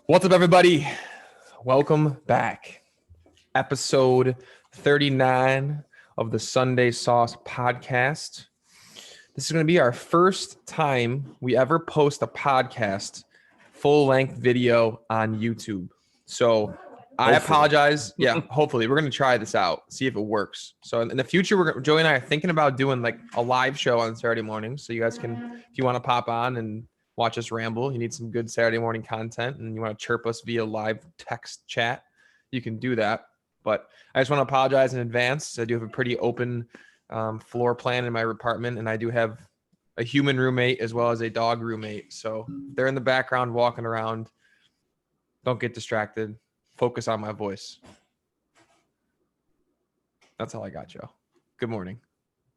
What's up, everybody? Welcome back. Episode 39 of the Sunday Sauce podcast. This is going to be our first time we ever post a podcast full-length video on YouTube. So I apologize. Yeah, hopefully. We're going to try this out, see if it works. So in the future, Joey and I are thinking about doing like a live show on Saturday mornings. So you guys can, if you want to pop on and watch us ramble, you need some good Saturday morning content, and you want to chirp us via live text chat, you can do that. But I just want to apologize in advance. I do have a pretty open floor plan in my apartment, and I do have a human roommate as well as a dog roommate. So they're in the background walking around. Don't get distracted. Focus on my voice. That's all I got, Joe. Good morning.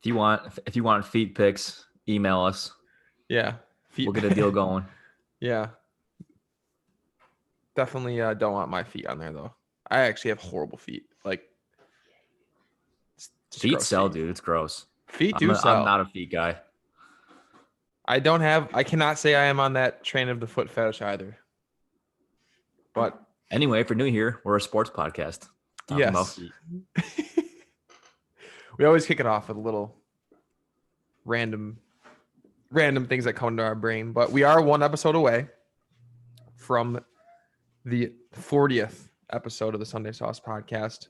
If you want feet pics, email us. Yeah. We'll get a deal going. Yeah. Definitely don't want my feet on there, though. I actually have horrible feet. Like, feet sell, dude. It's gross. Feet do sell. I'm not a feet guy. I cannot say I am on that train of the foot fetish either. But anyway, if you're new here, we're a sports podcast. Yes. We always kick it off with a little random things that come into our brain. But we are one episode away from the 40th episode of the Sunday Sauce podcast.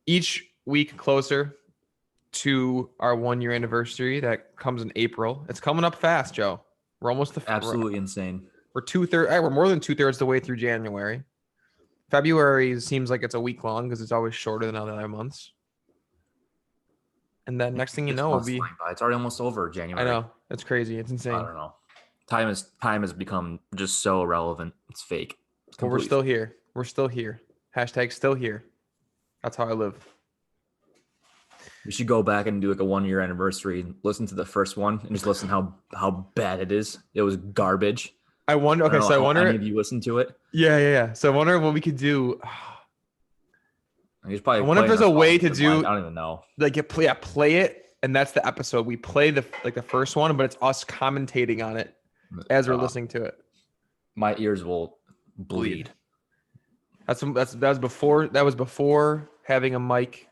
Each week closer to our 1 year anniversary that comes in April. It's coming up fast, Joe. We're almost absolutely insane. We're more than 2/3 the way through January. February seems like it's a week long because it's always shorter than other months. And then next thing you know, it's already almost over January. I know. It's crazy. It's insane. I don't know. Time has become just so irrelevant. It's fake. But we're still here. We're still here. Hashtag still here. That's how I live. We should go back and do like a 1 year anniversary and listen to the first one and just listen how bad it is. It was garbage. I wonder. Okay, so I wonder if you listened to it. Yeah. So I wonder what we could do. I wonder if there's a way to do. I don't even know. Like, play it, and that's the episode. We play the first one, but it's us commentating on it as we're listening to it. My ears will bleed. That was before having a mic.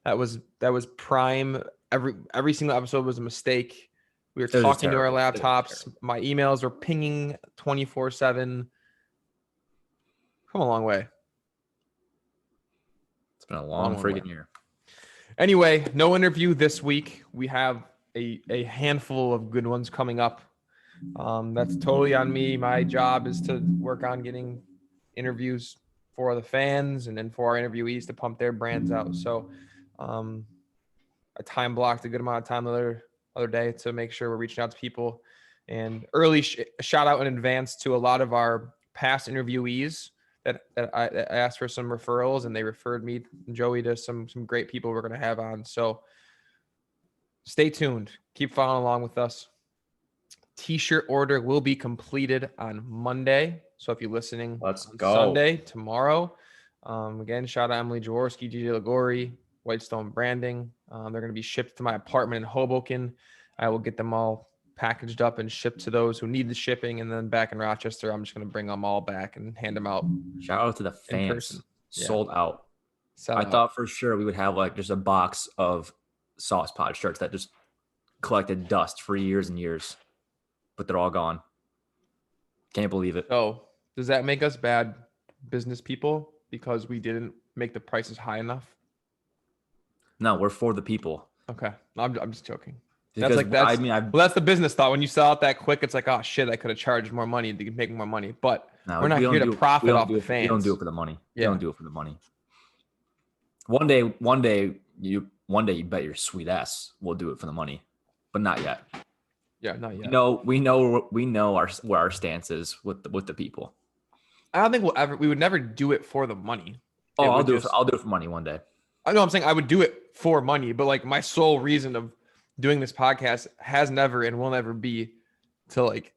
That was prime. Every single episode was a mistake. We were talking to our laptops. My emails were pinging 24/7. Come a long way. It's been a long freaking year. Anyway, no interview this week. We have a handful of good ones coming up. That's totally on me. My job is to work on getting interviews for the fans and then for our interviewees to pump their brands out. So I time blocked a good amount of time the other day to make sure we're reaching out to people. And early shout out in advance to a lot of our past interviewees that I asked for some referrals, and they referred me and Joey to some great people we're going to have on. So stay tuned. Keep following along with us. T-shirt order will be completed on Monday. So if you're listening on Sunday, tomorrow, again, shout out Emily Jaworski, DJ Ligori, Whitestone Branding. They're going to be shipped to my apartment in Hoboken. I will get them all packaged up and shipped to those who need the shipping. And then back in Rochester, I'm just going to bring them all back and hand them out. Shout out to the fans. Sold out. I thought for sure we would have like just a box of Sauce Pod shirts that just collected dust for years and years, but they're all gone. Can't believe it. So does that make us bad business people because we didn't make the prices high enough? No, we're for the people. Okay. I'm just joking. Because that's the business thought. When you sell out that quick, it's like, oh shit, I could have charged more money to make more money. But we're not here to profit off the fans. We don't do it for the money. Yeah. We don't do it for the money. One day you bet your sweet ass we'll do it for the money, but not yet. Yeah, not yet. We know where our stance is with the people. I don't think we would never do it for the money. I'll do it for money one day. I know I'm saying I would do it for money, but like my sole reason of doing this podcast has never and will never be to like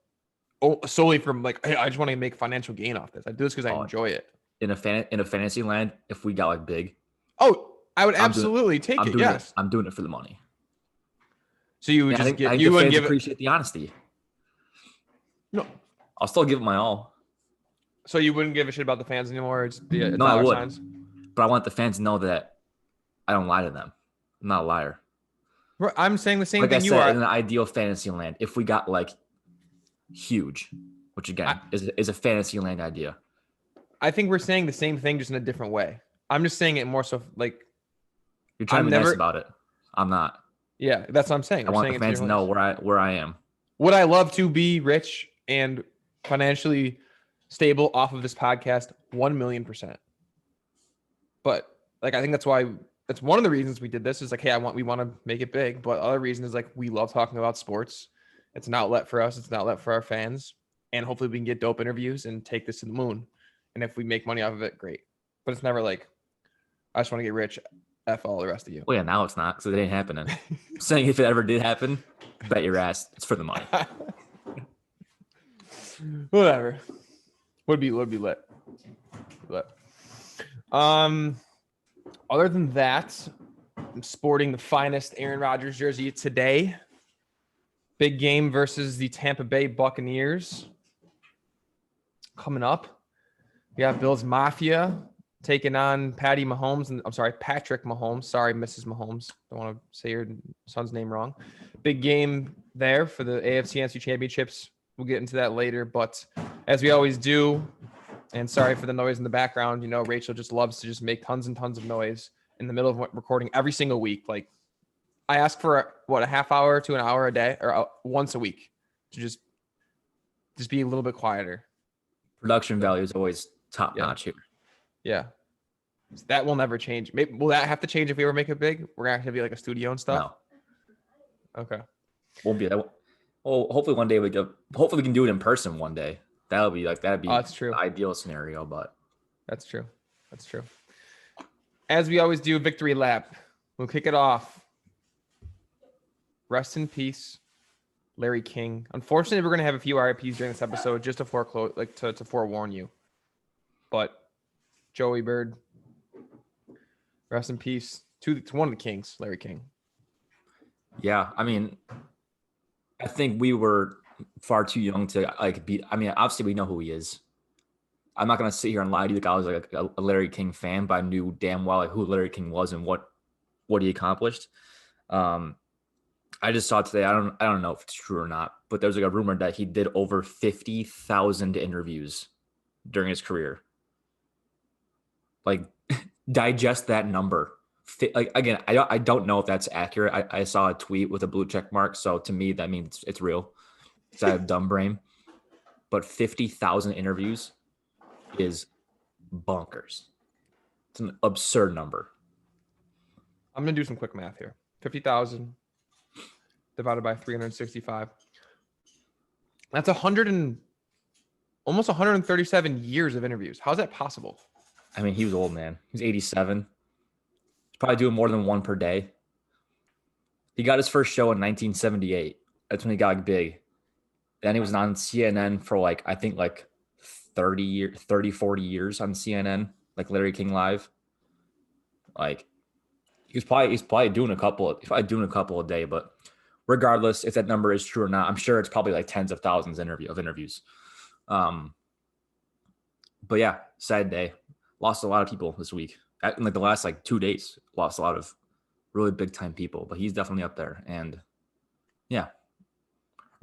solely from like, hey, I just want to make financial gain off this. I do this because I enjoy it. In a fantasy land, if we got like big, I would absolutely take it. Yes, I'm doing it for the money. So you would just give you and give appreciate the honesty. No, I'll still give it my all. So you wouldn't give a shit about the fans anymore? It's the No, I dollar would. signs? But I want the fans to know that I don't lie to them. I'm not a liar. I'm saying the same Like I thing you said, are. in an ideal fantasy land, if we got like huge, which again is a fantasy land idea. I think we're saying the same thing, just in a different way. I'm just saying it more so like You're trying to be nice about it. I'm not. Yeah, that's what I'm saying. I want the fans to know where I am. Would I love to be rich and financially stable off of this podcast? 1,000,000%. But like, I think that's one of the reasons we did this is like, hey, we want to make it big. But other reason is like, we love talking about sports. It's an outlet for us. It's an outlet for our fans. And hopefully we can get dope interviews and take this to the moon. And if we make money off of it, great. But it's never like, I just want to get rich. F all the rest of you. Well, yeah, now it's not, because it ain't happening. I'm saying if it ever did happen, bet your ass it's for the money. Whatever. Would be lit. Other than that, I'm sporting the finest Aaron Rodgers jersey today. Big game versus the Tampa Bay Buccaneers. Coming up, we have Bills Mafia taking on Patrick Mahomes. Sorry, Mrs. Mahomes. Don't want to say your son's name wrong. Big game there for the AFC NFC Championships. We'll get into that later. But as we always do, and sorry for the noise in the background, Rachel just loves to just make tons and tons of noise in the middle of recording every single week. Like, I ask for a half hour to an hour a day or once a week to just be a little bit quieter. Production value is always top notch here. Yeah. So that will never change. Maybe will that have to change if we ever make it big? We're gonna have to be like a studio and stuff. No. Okay. Won't be that. Well, hopefully one day hopefully we can do it in person one day. That'd be that's true. The ideal scenario, but that's true. As we always do, victory lap. We'll kick it off. Rest in peace, Larry King. Unfortunately, we're gonna have a few RIPs during this episode just to forewarn you. But Joey Bird, rest in peace to one of the Kings, Larry King. Yeah, I mean, I think we were far too young to beat. I mean, obviously we know who he is. I'm not gonna sit here and lie to you. I was like a Larry King fan, but I knew damn well who Larry King was and what he accomplished. I just saw today. I don't know if it's true or not, but there's like a rumor that he did over 50,000 interviews during his career. Like, digest that number. Like, again, I don't know if that's accurate. I saw a tweet with a blue check mark, so to me that means it's real. So I have dumb brain. But 50,000 interviews is bonkers. It's an absurd number. I'm gonna do some quick math here. 50,000 divided by 365. That's almost 137 years of interviews. How's that possible? I mean, he was old, man. He's 87. He's probably doing more than one per day. He got his first show in 1978. That's when he got big. Then he was on CNN for I think 30, 40 years on CNN, like Larry King Live. Like, he's probably doing a couple a day, but regardless if that number is true or not, I'm sure it's probably like tens of thousands of interviews. But yeah, sad day. Lost a lot of people this week. In the last 2 days, lost a lot of really big time people. But he's definitely up there. And yeah,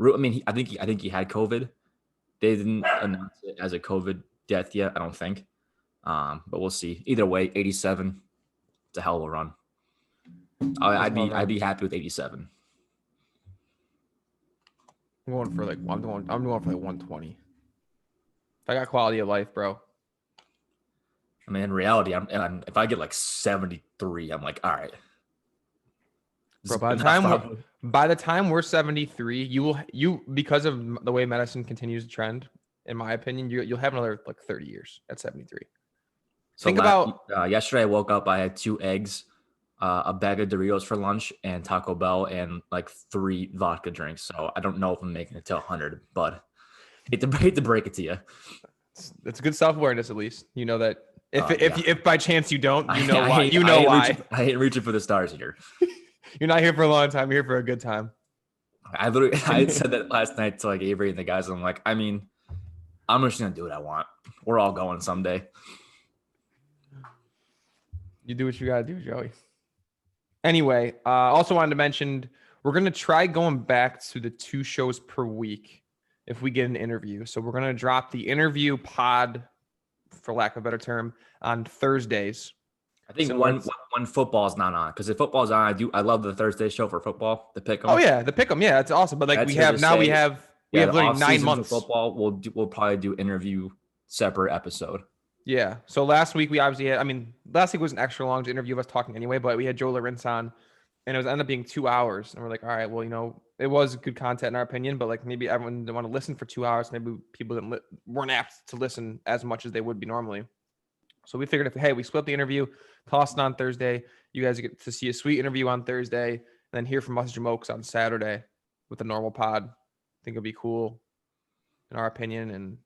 I mean, I think he had COVID. They didn't announce it as a COVID death yet, I don't think. But we'll see. Either way, 87. It's a hell of a run. I'd be happy with 87. I'm going for 120. If I got quality of life, bro. I mean, in reality, if I get 73, I'm like, all right. Bro, by the time we're 73, you because of the way medicine continues to trend, in my opinion, you'll have another 30 years at 73. So yesterday I woke up, I had 2 eggs, a bag of Doritos for lunch, and Taco Bell, and 3 vodka drinks. So I don't know if I'm making it to 100, but hate to break it to you. It's good self-awareness, at least. You know that if by chance you don't, why. I hate reaching for the stars here. You're not here for a long time. You're here for a good time. I said that last night to Avery and the guys. I'm like, I mean, I'm just gonna do what I want. We're all going someday. You do what you gotta do, Joey. Anyway, also wanted to mention we're gonna try going back to the 2 shows per week if we get an interview. So we're gonna drop the interview pod, for lack of a better term, on Thursdays. I think when football's not on, because if football's on, I love the Thursday show for football, the pick 'em. Oh yeah, the pick 'em. Yeah, it's awesome. But like we have literally 9 months. Football. We'll probably do interview separate episode. Yeah. So last week we obviously had. Last week was an extra long to interview us talking anyway, but we had Joe Lorenz on, and it ended up being 2 hours, and we're like, all right, well, it was good content in our opinion, but like maybe everyone didn't want to listen for 2 hours. Maybe people weren't apt to listen as much as they would be normally. So we figured we split the interview, toss it on Thursday. You guys get to see a sweet interview on Thursday, and then hear from us Jamokes on Saturday with a normal pod. I think it'll be cool, in our opinion, and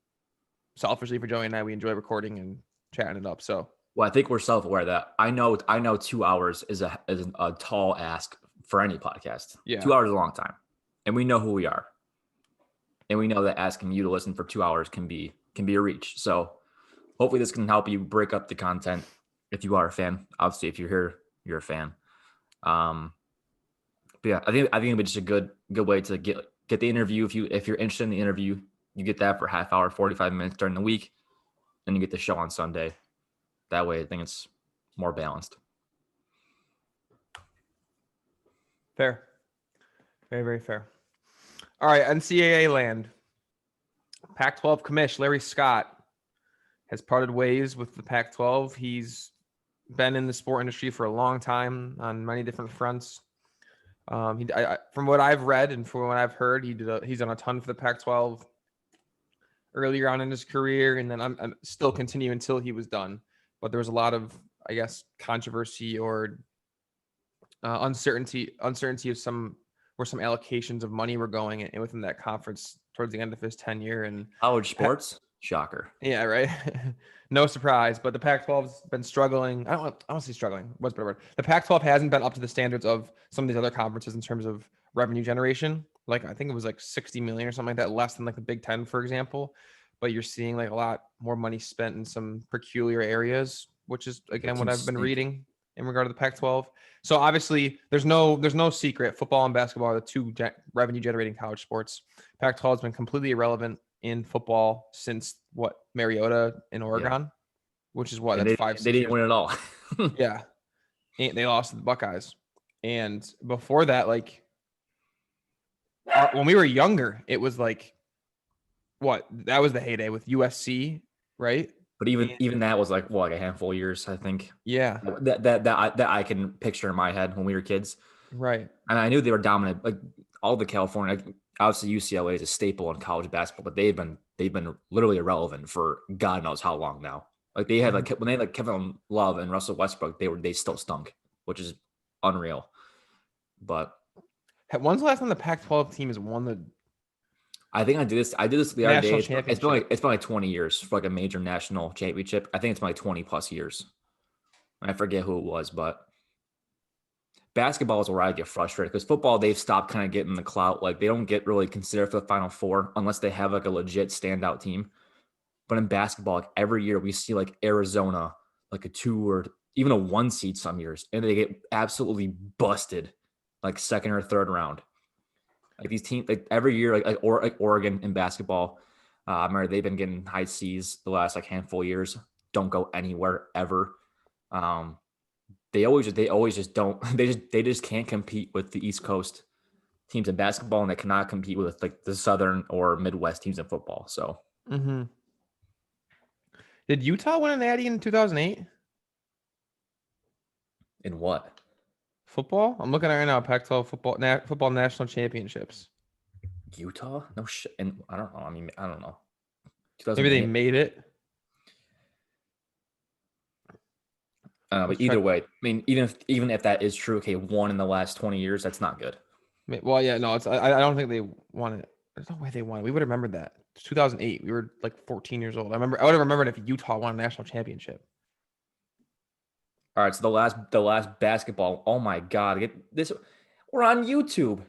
selfishly for Joey and I, we enjoy recording and chatting it up. So, well, I think we're self-aware that I know 2 hours is a tall ask for any podcast. Yeah, 2 hours is a long time, and we know who we are, and we know that asking you to listen for 2 hours can be a reach. So. Hopefully this can help you break up the content if you are a fan. Obviously, if you're here, you're a fan. But yeah, I think it'll be just a good way to get the interview. If you're interested in the interview, you get that for half hour, 45 minutes during the week, and you get the show on Sunday. That way, I think it's more balanced. Fair. Very, very fair. All right, NCAA land. Pac-12 commish Larry Scott has parted ways with the Pac-12. He's been in the sport industry for a long time on many different fronts. From what I've read and from what I've heard, he's done a ton for the Pac-12 earlier on in his career, and then I'm still continuing until he was done. But there was a lot of, I guess, controversy or uncertainty of some allocations of money were going within that conference towards the end of his tenure. And college sports. Shocker. Yeah, right. No surprise, but the Pac-12's been struggling. I don't say struggling. What's the better word? The Pac-12 hasn't been up to the standards of some of these other conferences in terms of revenue generation. Like I think it was like 60 million or something like that, less than like the Big Ten, for example. But you're seeing like a lot more money spent in some peculiar areas, which is again what I've been reading in regard to the Pac-12. So obviously, there's no secret. Football and basketball are the 2 revenue generating college sports. Pac-12 has been completely irrelevant in football since Mariota in Oregon, which is that's 5 6 They didn't win at all. Yeah. And they lost to the Buckeyes. And before that, like when we were younger, it was like that was the heyday with USC, right? But even that was like a handful of years, I think. Yeah. That I can picture in my head when we were kids. Right. And I knew they were dominant. Like all the California, obviously UCLA is a staple in college basketball, but they've been literally irrelevant for God knows how long now. Like they had when they had Kevin Love and Russell Westbrook, they still stunk, which is unreal. But when's the last time the Pac-12 team has won the? I think I did this the other day. It's been like 20 years for like a major national championship. I think it's been like 20 plus years. I forget who it was, but basketball is where I get frustrated because football, they've stopped kind of getting the clout. Like they don't get really considered for the Final Four unless they have like a legit standout team. But in basketball, like every year we see like Arizona, like a 2 or even a 1 seed some years, and they get absolutely busted like second or third round. Like these teams, like every year, like Oregon in basketball, I remember they've been getting high C's the last like handful of years. Don't go anywhere ever. They always just don't. They just can't compete with the East Coast teams in basketball, and they cannot compete with like the Southern or Midwest teams in football. So, Did Utah win an Natty in 2008? In what? Football? I'm looking at it right now. Pac-12 football national championships. Utah? No shit. And I don't know. I mean, I don't know. Maybe they made it. But either way, I mean, even if that is true, okay, 1 in the last 20 years, that's not good. Well, yeah, no, I don't think they won it. There's no way they won it. We would have remembered that. It's 2008. We were like 14 years old. I would have remembered if Utah won a national championship. All right, so the last basketball. Oh my God, get this. We're on YouTube.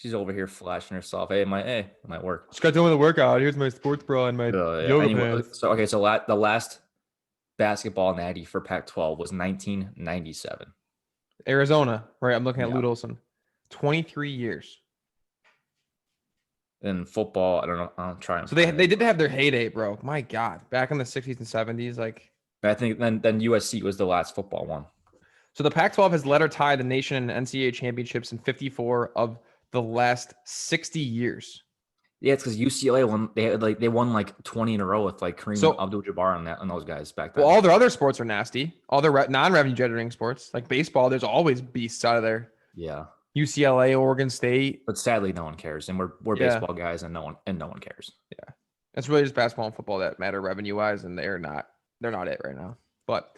She's over here flashing herself. Hey, it might work. Just got done with the workout. Here's my sports bra and my yoga Anyway, pants. so the last basketball natty for Pac-12 was 1997. Arizona, right? I'm looking at Yeah. Lute Olson. 23 years. In football, I don't know. I'll try. So they did have their heyday, bro. My God, back in the 60s and 70s, like. I think then USC was the last football one. So the Pac-12 has led or tied the nation in NCAA championships in 54 of the last 60 years. Yeah, it's because UCLA won. They won like 20 in a row with like Kareem Abdul-Jabbar on those guys back then. Well, all their other sports are nasty. All their non-revenue generating sports, like baseball, there's always beasts out of there. Yeah. UCLA, Oregon State. But sadly, no one cares, and we're baseball guys, and no one cares. Yeah, it's really just basketball and football that matter revenue-wise, and they're not it right now. But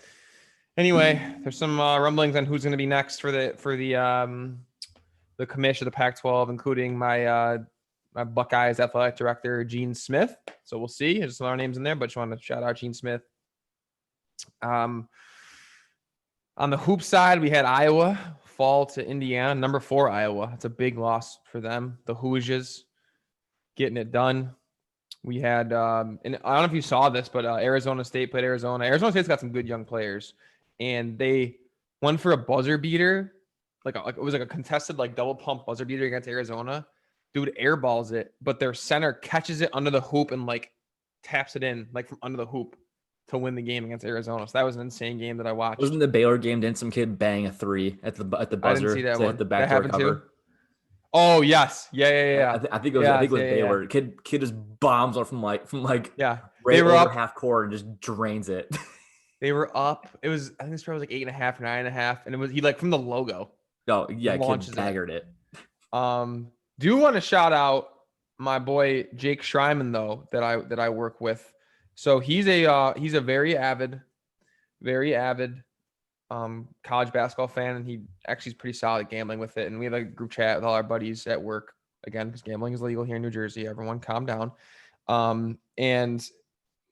anyway, there's some rumblings on who's going to be next for the commission of the Pac-12, including my Buckeyes athletic director Gene Smith. So we'll see. There's some other names in there, but just want to shout out Gene Smith. On the hoop side, we had Iowa fall to Indiana, number 4 Iowa. It's a big loss for them. The Hoosiers getting it done. We had, and I don't know if you saw this, but Arizona State played Arizona. Arizona State's got some good young players, and they went for a buzzer beater, like it was like a contested like double pump buzzer beater against Arizona. Dude airballs it, but their center catches it under the hoop and like taps it in like from under the hoop to win the game against Arizona. So that was an insane game that I watched. Wasn't the Baylor game? Didn't some kid bang a 3 at the buzzer? I didn't see that one. The backdoor cover. Too? Oh yes, yeah. I think it was Baylor. Yeah. Kid just bombs out from like yeah. Right they were over up half court and just drains it. They were up. It was I think this was like 8.5 or 9.5, and it was he like from the logo. Oh yeah, kid daggered it. Do want to shout out my boy Jake Schreiman though that I work with. So he's a very avid college basketball fan, and he actually is pretty solid at gambling with it. And we have a group chat with all our buddies at work again because gambling is legal here in New Jersey. Everyone calm down. And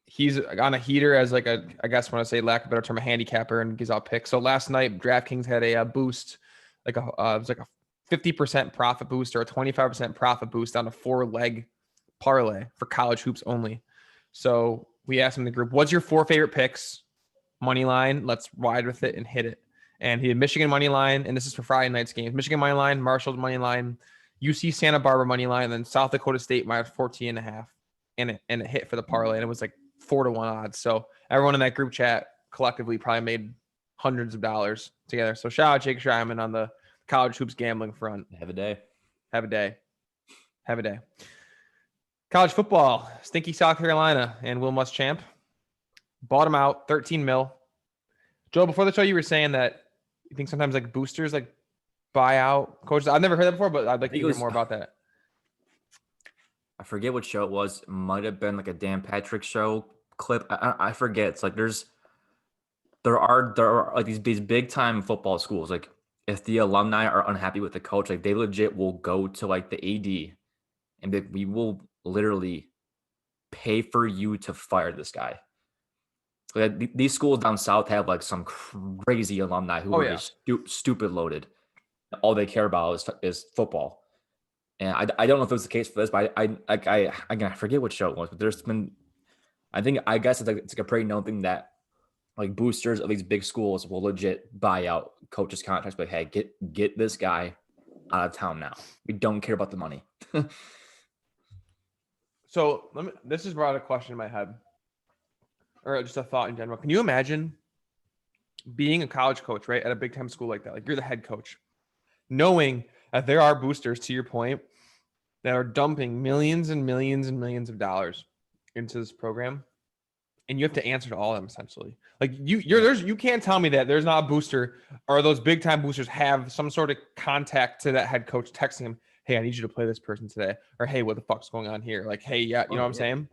he's on a heater as like I guess when I say lack of a better term, a handicapper, and gives out picks. So last night DraftKings had a boost, like it was like a 50% profit boost or a 25% profit boost on a 4-leg parlay for college hoops only. So we asked him in the group, what's your 4 favorite picks? Money line, let's ride with it and hit it. And he had Michigan money line, and this is for Friday night's games. Michigan money line, Marshall's money line, UC Santa Barbara money line, and then South Dakota State minus 14.5. And it hit for the parlay, and it was like 4-1 odds. So everyone in that group chat collectively probably made hundreds of dollars together. So shout out Jake Schreiman on the college hoops gambling front. Have a day. College football, stinky South Carolina and Will Muschamp bought him out, 13 mil. Joe, before the show, you were saying that you think sometimes like boosters like buy out coaches. I've never heard that before, but I'd like to hear more about that. I forget what show it was. It might have been like a Dan Patrick show clip. I forget. It's like there are like these big time football schools. Like if the alumni are unhappy with the coach, like they legit will go to like the AD and we will literally pay for you to fire this guy. Like, these schools down south have like some crazy alumni who are just stupid loaded. All they care about is football. And I don't know if it was the case for this, but I forget what show it was, but there's been, I guess it's like a pretty known thing that like boosters of these big schools will legit buy out coaches' contracts. Like, hey, get this guy out of town now. We don't care about the money. So this has brought a question in my head, or just a thought in general. Can you imagine being a college coach, right, at a big time school like that? Like you're the head coach, knowing that there are boosters, to your point, that are dumping millions and millions and millions of dollars into this program, and you have to answer to all of them essentially. Like you can't tell me that there's not a booster or those big time boosters have some sort of contact to that head coach, texting him, "Hey, I need you to play this person today," or "Hey, what the fuck's going on here?" Like, "Hey, yeah," you know what I'm saying?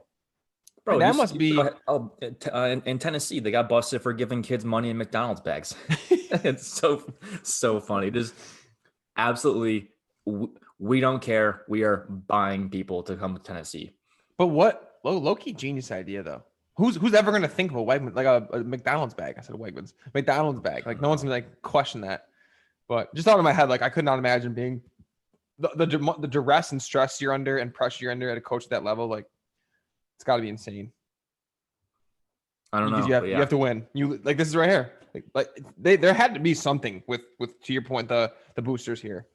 Bro, that must be. In Tennessee, they got busted for giving kids money in McDonald's bags. It's so funny. Just absolutely, we don't care. We are buying people to come to Tennessee. But what low-key genius idea though? Who's ever gonna think of a Wegman, like a McDonald's bag? I said Wegmans, McDonald's bag. Like no one's gonna like question that. But just out of my head, like I could not imagine being the duress and stress you're under and pressure you're under at a coach at that level, like it's got to be insane. I don't know. You have to win. You like this is right here. There had to be something with to your point the boosters here.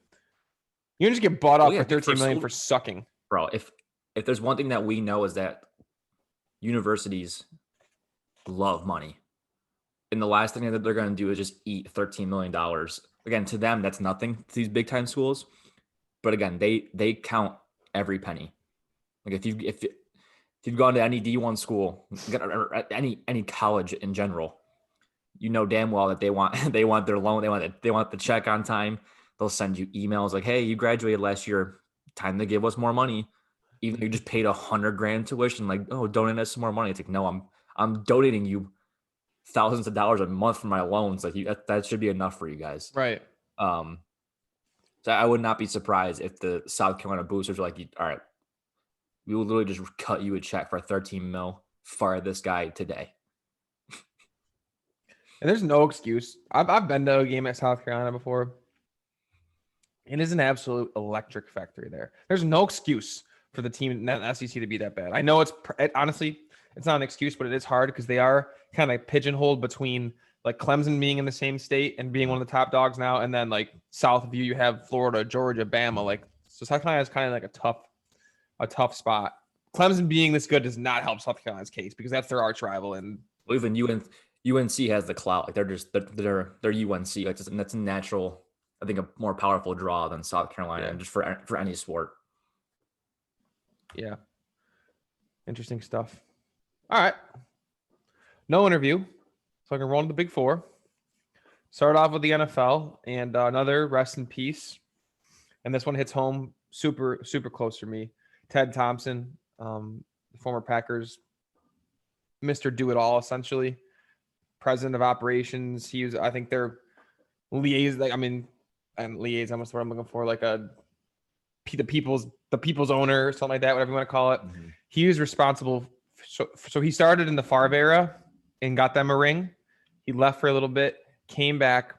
You can just get bought up for $13 million for sucking, bro. If there's one thing that we know is that universities love money, and the last thing that they're going to do is just eat $13 million. Again, to them that's nothing to these big time schools, but again they count every penny. Like if you've gone to any D1 school, or any college in general, you know damn well that they want their loan, they want the check on time. They'll send you emails like, "Hey, you graduated last year, time to give us more money." Even though you just paid $100,000 tuition, like, "Oh, donate us some more money." It's like, no, I'm donating you thousands of dollars a month for my loans. Like that should be enough for you guys, right? So I would not be surprised if the South Carolina boosters are like, "All right, we will literally just cut you a check for $13 million. Fire this guy today." And there's no excuse. I've been to a game at South Carolina before. It is an absolute electric factory there. There's no excuse for the team in the SEC to be that bad. I know honestly, it's not an excuse, but it is hard because they are kind of pigeonholed between like Clemson being in the same state and being one of the top dogs now, and then like south of you have Florida, Georgia, Bama. Like so, South Carolina is kind of like a tough spot. Clemson being this good does not help South Carolina's case because that's their arch rival. And even UNC has the clout. Like they're UNC. Like that's a natural, I think, a more powerful draw than South Carolina, just for any sport. Yeah. Interesting stuff. All right. No interview. So I can roll into the big four. Start off with the NFL and another rest in peace. And this one hits home super, super close for me. Ted Thompson, former Packers, Mr. Do-It-All, essentially. President of operations. He was, I think, their liaison. Liaison, what's the word I'm looking for? Like the people's owner, or something like that, whatever you want to call it. Mm-hmm. He was responsible. So he started in the Favre era and got them a ring. He left for a little bit, came back,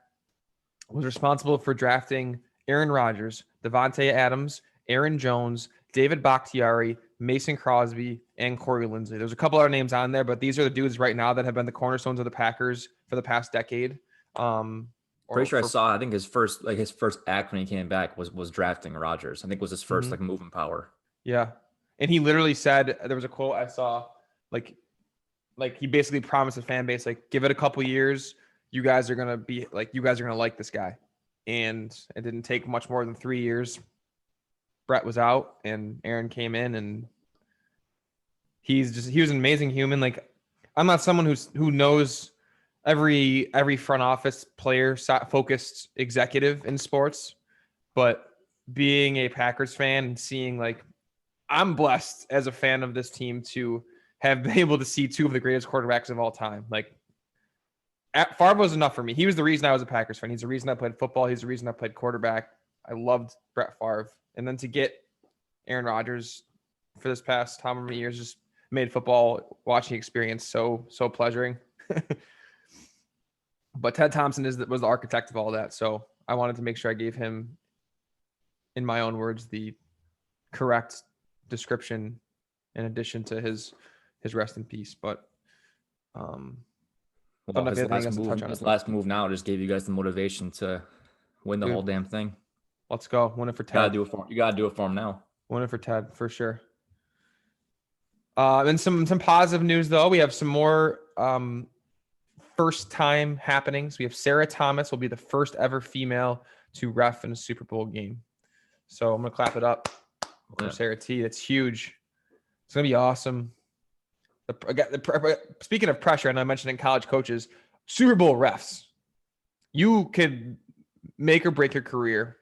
was responsible for drafting Aaron Rodgers, Devontae Adams, Aaron Jones, David Bakhtiari, Mason Crosby, and Corey Linsley. There's a couple other names on there, but these are the dudes right now that have been the cornerstones of the Packers for the past decade. Pretty sure I saw. I think his first act when he came back was drafting Rodgers. I think was his first like moving power. Yeah, and he literally said, there was a quote I saw, like he basically promised the fan base, like, give it a couple years, you guys are gonna like this guy. And it didn't take much more than 3 years. Brett was out and Aaron came in, and he was an amazing human. Like, I'm not someone who knows every front office player focused executive in sports, but being a Packers fan and seeing, like, I'm blessed as a fan of this team to have been able to see two of the greatest quarterbacks of all time. Like, Favre was enough for me. He was the reason I was a Packers fan. He's the reason I played football. He's the reason I played quarterback. I loved Brett Favre. And then to get Aaron Rodgers for this past how many years just made football watching experience so pleasuring. But Ted Thompson was the architect of all that. So I wanted to make sure I gave him, in my own words, the correct description in addition to his rest in peace. But his last move now just gave you guys the motivation to win the whole damn thing. Let's go. Win it for Ted. You gotta do it for him now. Win it for Ted, for sure. And some positive news, though. We have some more first-time happenings. We have Sarah Thomas will be the first ever female to ref in a Super Bowl game. So I'm going to clap it up for Sarah T. That's huge. It's going to be awesome. Speaking of pressure, and I mentioned in college coaches, Super Bowl refs. You could make or break your career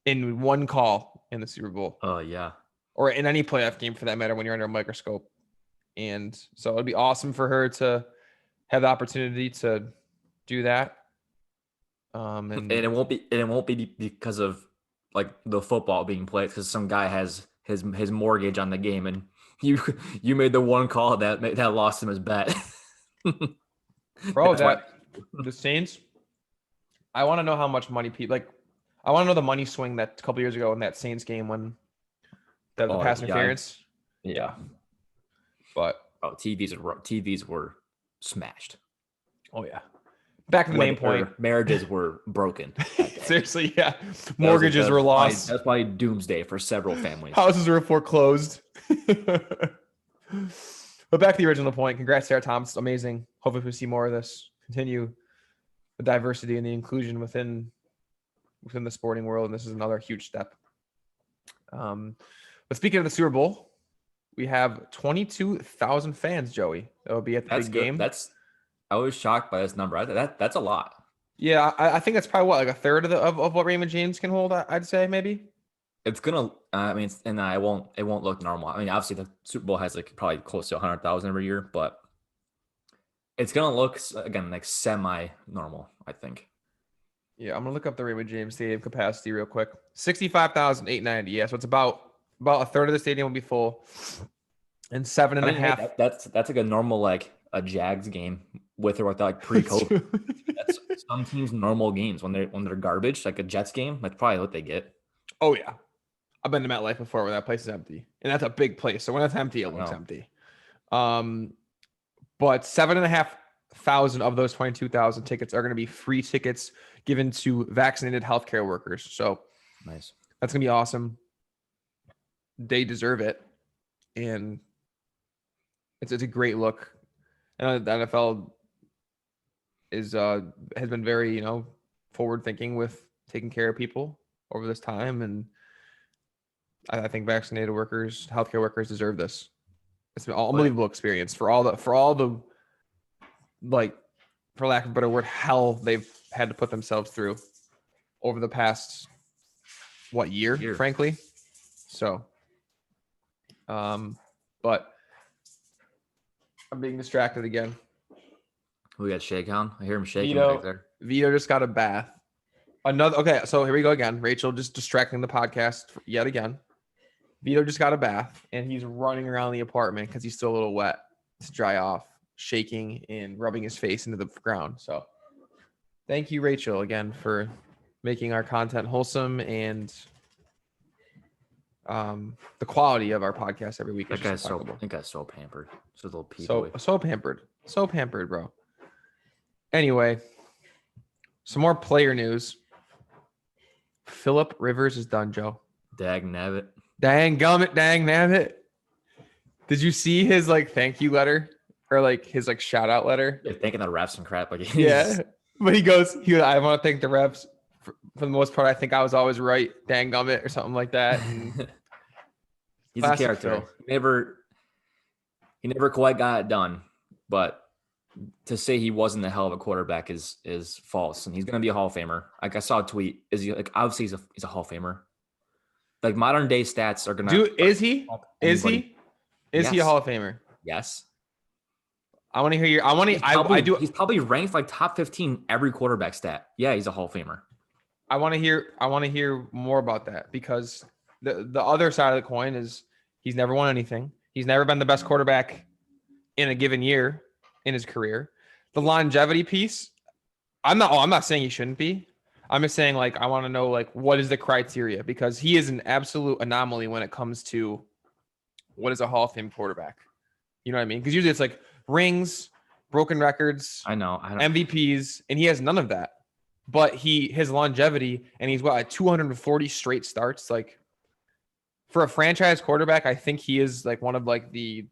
in one call in the Super Bowl. Oh, yeah. Or in any playoff game for that matter when you're under a microscope. And so it'd be awesome for her to have the opportunity to do that. And it won't be because of like the football being played, because some guy has his mortgage on the game, and you made the one call that lost him his bet. Bro, the Saints, I want to know how much money people like. I want to know the money swing that a couple years ago in that Saints game when the pass interference. Yeah. But TVs were smashed. Oh yeah. Back to the main point. Marriages were broken. Seriously, yeah. Mortgages were lost. That's probably doomsday for several families. Houses were foreclosed. But back to the original point. Congrats, Sarah Thomas. Amazing. Hopefully we see more of this. Continue the diversity and the inclusion within the sporting world. And this is another huge step. But speaking of the Super Bowl, we have 22,000 fans, Joey. That will be at the big game. I was shocked by this number. That's a lot. Yeah, I think that's probably like a third of what Raymond James can hold. I'd say maybe. It's gonna. It won't look normal. I mean, obviously the Super Bowl has like probably close to 100,000 every year, but it's gonna look again like semi-normal. I think. Yeah, I'm gonna look up the Raymond James Stadium capacity real quick. 65,890. Yeah, so it's about a third of the stadium will be full, and 7.5. That's like a normal like a Jags game with or without like pre-COVID. That's some teams' normal games when they're garbage, like a Jets game. That's probably what they get. Oh yeah, I've been to MetLife before where that place is empty, and that's a big place. So when it's empty, it looks empty. But 7,500 of those 22,000 tickets are going to be free tickets given to vaccinated healthcare workers. So nice. That's going to be awesome. They deserve it, and it's a great look. And the NFL has been very forward thinking with taking care of people over this time, and I think vaccinated workers, healthcare workers deserve this. It's been an unbelievable experience for all the like, for lack of a better word, hell they've had to put themselves through over the past year, frankly. So, but I'm being distracted again. We got Shake on. I hear him shaking Vito, back there. Vito just got a bath. Okay, so here we go again. Rachel just distracting the podcast yet again. Vito just got a bath, and he's running around the apartment because he's still a little wet to dry off, shaking and rubbing his face into the ground. So thank you, Rachel, again, for making our content wholesome and the quality of our podcast every week. That guy's so pampered. Just a little pee boy. So pampered, bro. Anyway, some more player news. Phillip Rivers is done, Joe. Dag nabbit. Dang gummit, dang nabbit. Did you see his thank you letter or his shout out letter? Yeah, thanking the refs and crap. Yeah, but he goes, I want to thank the refs for the most part. I think I was always right. Dang gummit or something like that. And he's a character. He never quite got it done, but to say he wasn't a hell of a quarterback is false, and he's going to be a Hall of Famer. Like I saw a tweet, obviously he's a Hall of Famer. Like modern day stats are going to. Is he a Hall of Famer? Yes. I want to hear your. He's probably ranked top 15 every quarterback stat. Yeah, he's a Hall of Famer. I want to hear more about that because the other side of the coin is he's never won anything. He's never been the best quarterback in a given year in his career. The longevity piece, I'm not saying he shouldn't be. I'm just saying I want to know what is the criteria, because he is an absolute anomaly when it comes to what is a Hall of Fame quarterback. You know what I mean? Because usually it's rings, broken records, I know MVPs, and he has none of that. But his longevity, and he's 240 straight starts. For a franchise quarterback, I think he is one of the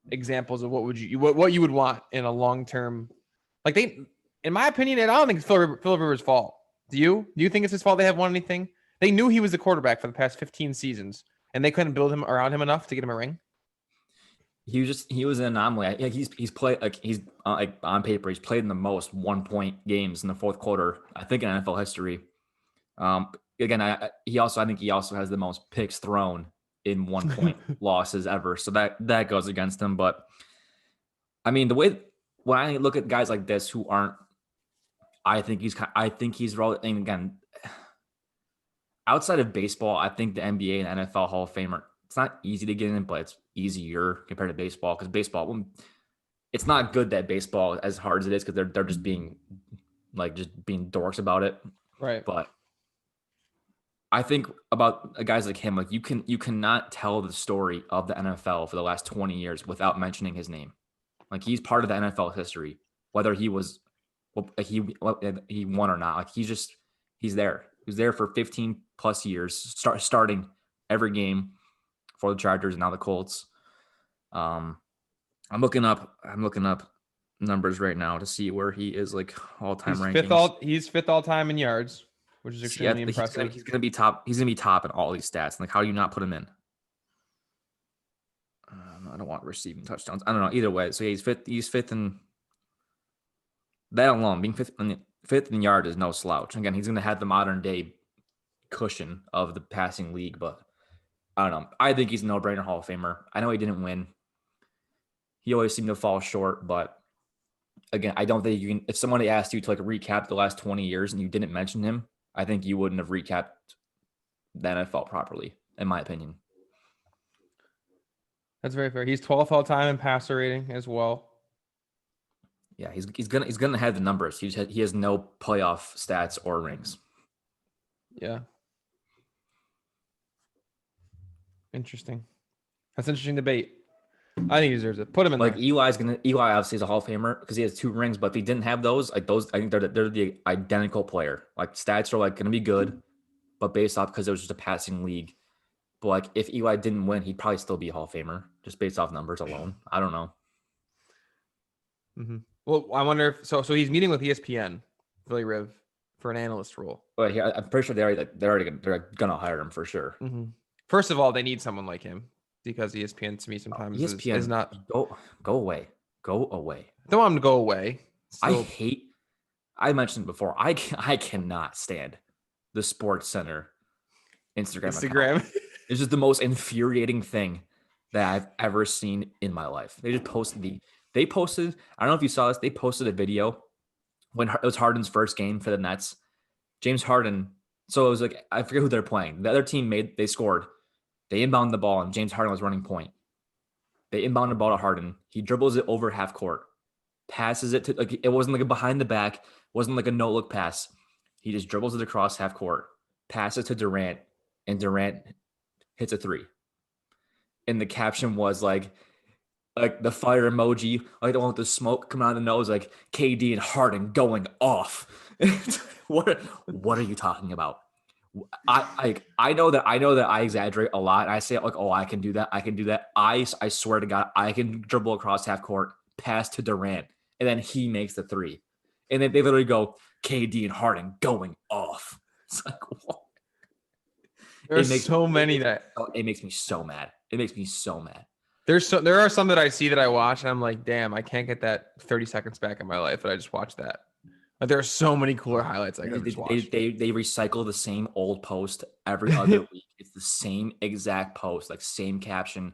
examples of what you would want in a long-term, in my opinion, and I don't think it's Phillip Rivers' fault. Do you think it's his fault they haven't won anything? They knew he was the quarterback for the past 15 seasons, and they couldn't build him around him enough to get him a ring. He was an anomaly. He's played on paper, he's played in the most 1-point games in the fourth quarter, I think, in NFL history. Again, I think he also has the most picks thrown in 1-point losses ever. So that goes against him. But I mean, when I look at guys like this who aren't, I think he's relevant. And again, outside of baseball, I think the NBA and NFL Hall of Famer, it's not easy to get in, but it's easier compared to baseball, because baseball, it's not good that baseball, as hard as it is, because they're just being dorks about it. Right. But I think about guys like him, like you cannot tell the story of the NFL for the last 20 years without mentioning his name. Like he's part of the NFL history, whether he won or not. Like he's there. He was there for 15 plus years, starting every game for the Chargers and now the Colts. I'm looking up numbers right now to see where he is like all-time rankings. He's fifth all time in yards, which is extremely impressive. He's gonna be top. He's gonna be top in all these stats. Like, how do you not put him in? I don't want receiving touchdowns. I don't know. Either way, so yeah, he's fifth. He's fifth in that alone. Being fifth in yard is no slouch. Again, he's gonna have the modern day cushion of the passing league, but I don't know. I think he's a no-brainer Hall of Famer. I know he didn't win. He always seemed to fall short, but again, I don't think you can. If somebody asked you to like recap the last 20 years and you didn't mention him, I think you wouldn't have recapped the NFL properly, in my opinion. That's very fair. He's 12th all time in passer rating as well. Yeah, he's gonna have the numbers. He has no playoff stats or rings. Yeah. Interesting. That's an interesting debate. I think he deserves it. Put him in like there. Eli obviously is a Hall of Famer because he has 2 rings, but if he didn't have those, I think they're the identical player. Like stats are like gonna be good, but based off because it was just a passing league. But like if Eli didn't win, he'd probably still be a Hall of Famer just based off numbers alone. I don't know. Mm-hmm. Well, I wonder if so he's meeting with ESPN, Philly Riv, for an analyst role. But yeah, I'm pretty sure they're gonna hire him for sure. Mm-hmm. First of all, they need someone like him because ESPN to me sometimes is not go away. Go away. Don't want him to go away. I mentioned before, I cannot stand the Sports Center Instagram. Account. It's just the most infuriating thing that I've ever seen in my life. They posted, I don't know if you saw this, they posted a video when it was Harden's first game for the Nets. James Harden, so it was like, I forget who they're playing. The other team they scored. They inbounded the ball and James Harden was running point. They inbounded the ball to Harden. He dribbles it over half court, passes it to, like, it wasn't like a behind the back, wasn't like a no look pass. He just dribbles it across half court, passes to Durant, and Durant hits a 3. And the caption was like the fire emoji, like the one with the smoke coming out of the nose, like KD and Harden going off. What are you talking about? I know that I exaggerate a lot. I say like, oh, I can do that. I swear to God, I can dribble across half court, pass to Durant, and then he makes the 3. And then they literally go KD and Harden going off. It's like, what? There's so many that it makes me so mad. It makes me so mad. There are some that I see that I watch and I'm like, damn, I can't get that 30 seconds back in my life that I just watched that. Like, there are so many cooler highlights I could just watch. They recycle the same old post every other week. It's the same exact post, like same caption,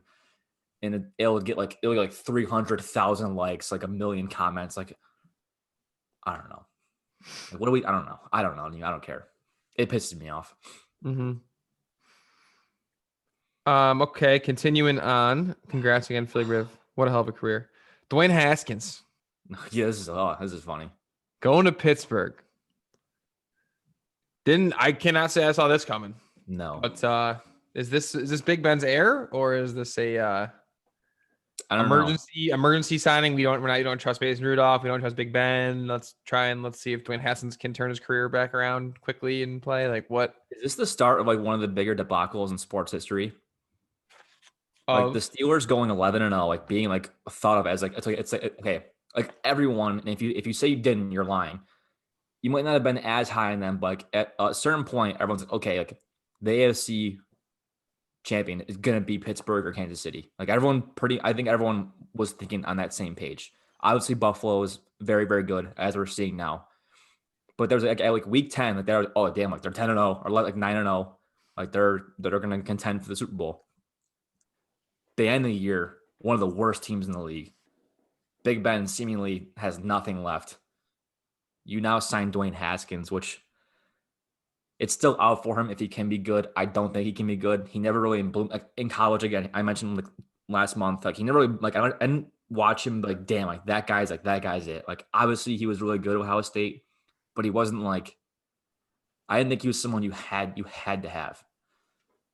and it'll get like 300,000 likes, like 1 million comments. Like, I don't know. Like, I don't know. I don't care. It pisses me off. Mm-hmm. Okay, continuing on. Congrats again, Philly Riv. What a hell of a career. Dwayne Haskins. Yeah, this is funny. Going to Pittsburgh. I cannot say I saw this coming. No. But is this Big Ben's heir or is this a emergency signing? We don't trust Mason Rudolph. We don't trust Big Ben. Let's see if Dwayne Haskins can turn his career back around quickly and play. Like, what? Is this the start of like one of the bigger debacles in sports history? Like the Steelers going 11-0, like being like thought of as like it's like okay, like everyone. And if you say you didn't, you're lying. You might not have been as high in them, but like at a certain point, everyone's like, okay, like the AFC champion is gonna be Pittsburgh or Kansas City. Like I think everyone was thinking on that same page. Obviously, Buffalo is very, very good as we're seeing now. But there's like at like week 10, like they're like they're 10-0 or like 9-0, like they're gonna contend for the Super Bowl. They end the year one of the worst teams in the league. Big Ben seemingly has nothing left. You now sign Dwayne Haskins, which it's still out for him if he can be good. I don't think he can be good. He never really bloomed like in college. Again, I mentioned like last month, like he never really like I didn't watch him like damn like that guy's it. Like obviously he was really good at Ohio State, but he wasn't like I didn't think he was someone you had to have.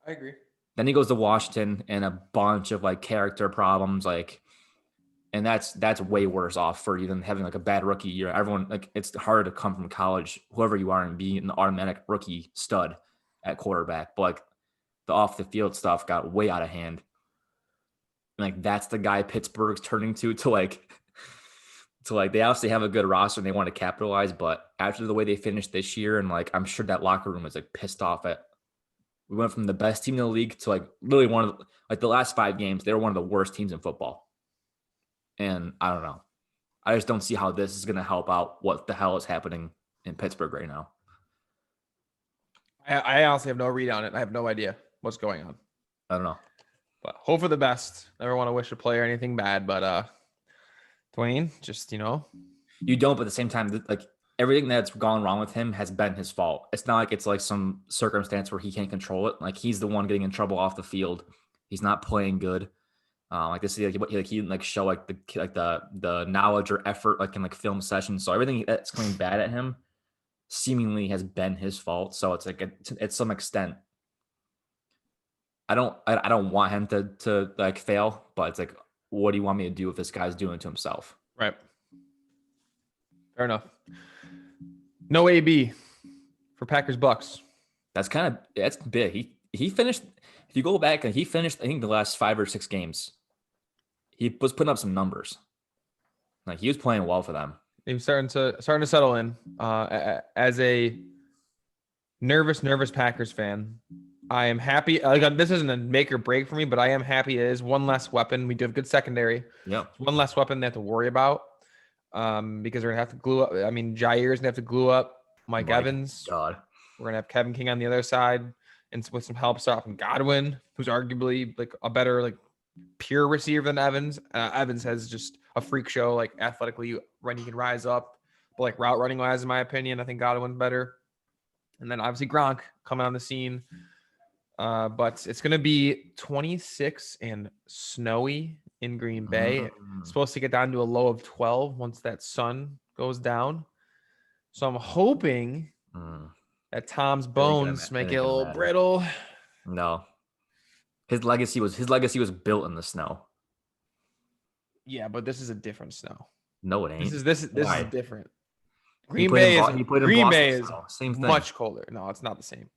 I agree. Then he goes to Washington and a bunch of like character problems, and that's way worse off for you than having like a bad rookie year. Everyone, like, it's hard to come from college, whoever you are, and be an automatic rookie stud at quarterback. But like the off the field stuff got way out of hand. And like that's the guy Pittsburgh's turning to they obviously have a good roster and they want to capitalize, but after the way they finished this year, and like I'm sure that locker room was like pissed off at. We went from the best team in the league to like literally one of like the last 5 games, they were one of the worst teams in football. And I don't know. I just don't see how this is going to help out what the hell is happening in Pittsburgh right now. I honestly have no read on it. I have no idea what's going on. I don't know. But hope for the best. Never want to wish a player anything bad, but Dwayne, just, You don't, but at the same time, like everything that's gone wrong with him has been his fault. It's not like it's like some circumstance where he can't control it. Like he's the one getting in trouble off the field. He's not playing good. Like this, he didn't show like the knowledge or effort like in like film sessions. So everything that's coming bad at him seemingly has been his fault. So it's like at some extent, I don't want him to like fail, but it's like, what do you want me to do if this guy's doing it to himself? right. Fair enough. No AB for Packers Bucks. That's big. He finished. If you go back and he finished, I think the last 5 or 6 games, he was putting up some numbers. Like he was playing well for them. He was starting to settle in. As a nervous Packers fan, I am happy. This isn't a make or break for me, but I am happy. It is one less weapon. We do have good secondary. Yeah, one less weapon they have to worry about. Because we're gonna have to glue up. I mean, Jair's gonna have to glue up Mike Evans. God. We're gonna have Kevin King on the other side, and with some help start from Godwin, who's arguably like a better like pure receiver than Evans. Evans has just a freak show, like athletically when he can rise up, but like route running wise, in my opinion, I think Godwin's better. And then obviously Gronk coming on the scene. But it's gonna be 26 and snowy in Green Bay. It's supposed to get down to a low of 12 once that sun goes down. So I'm hoping that Tom's bones make it a little brittle. No. His legacy was built in the snow. Yeah, but this is a different snow. No, it ain't. This is different. Green Bay is same thing. Much colder. No, it's not the same.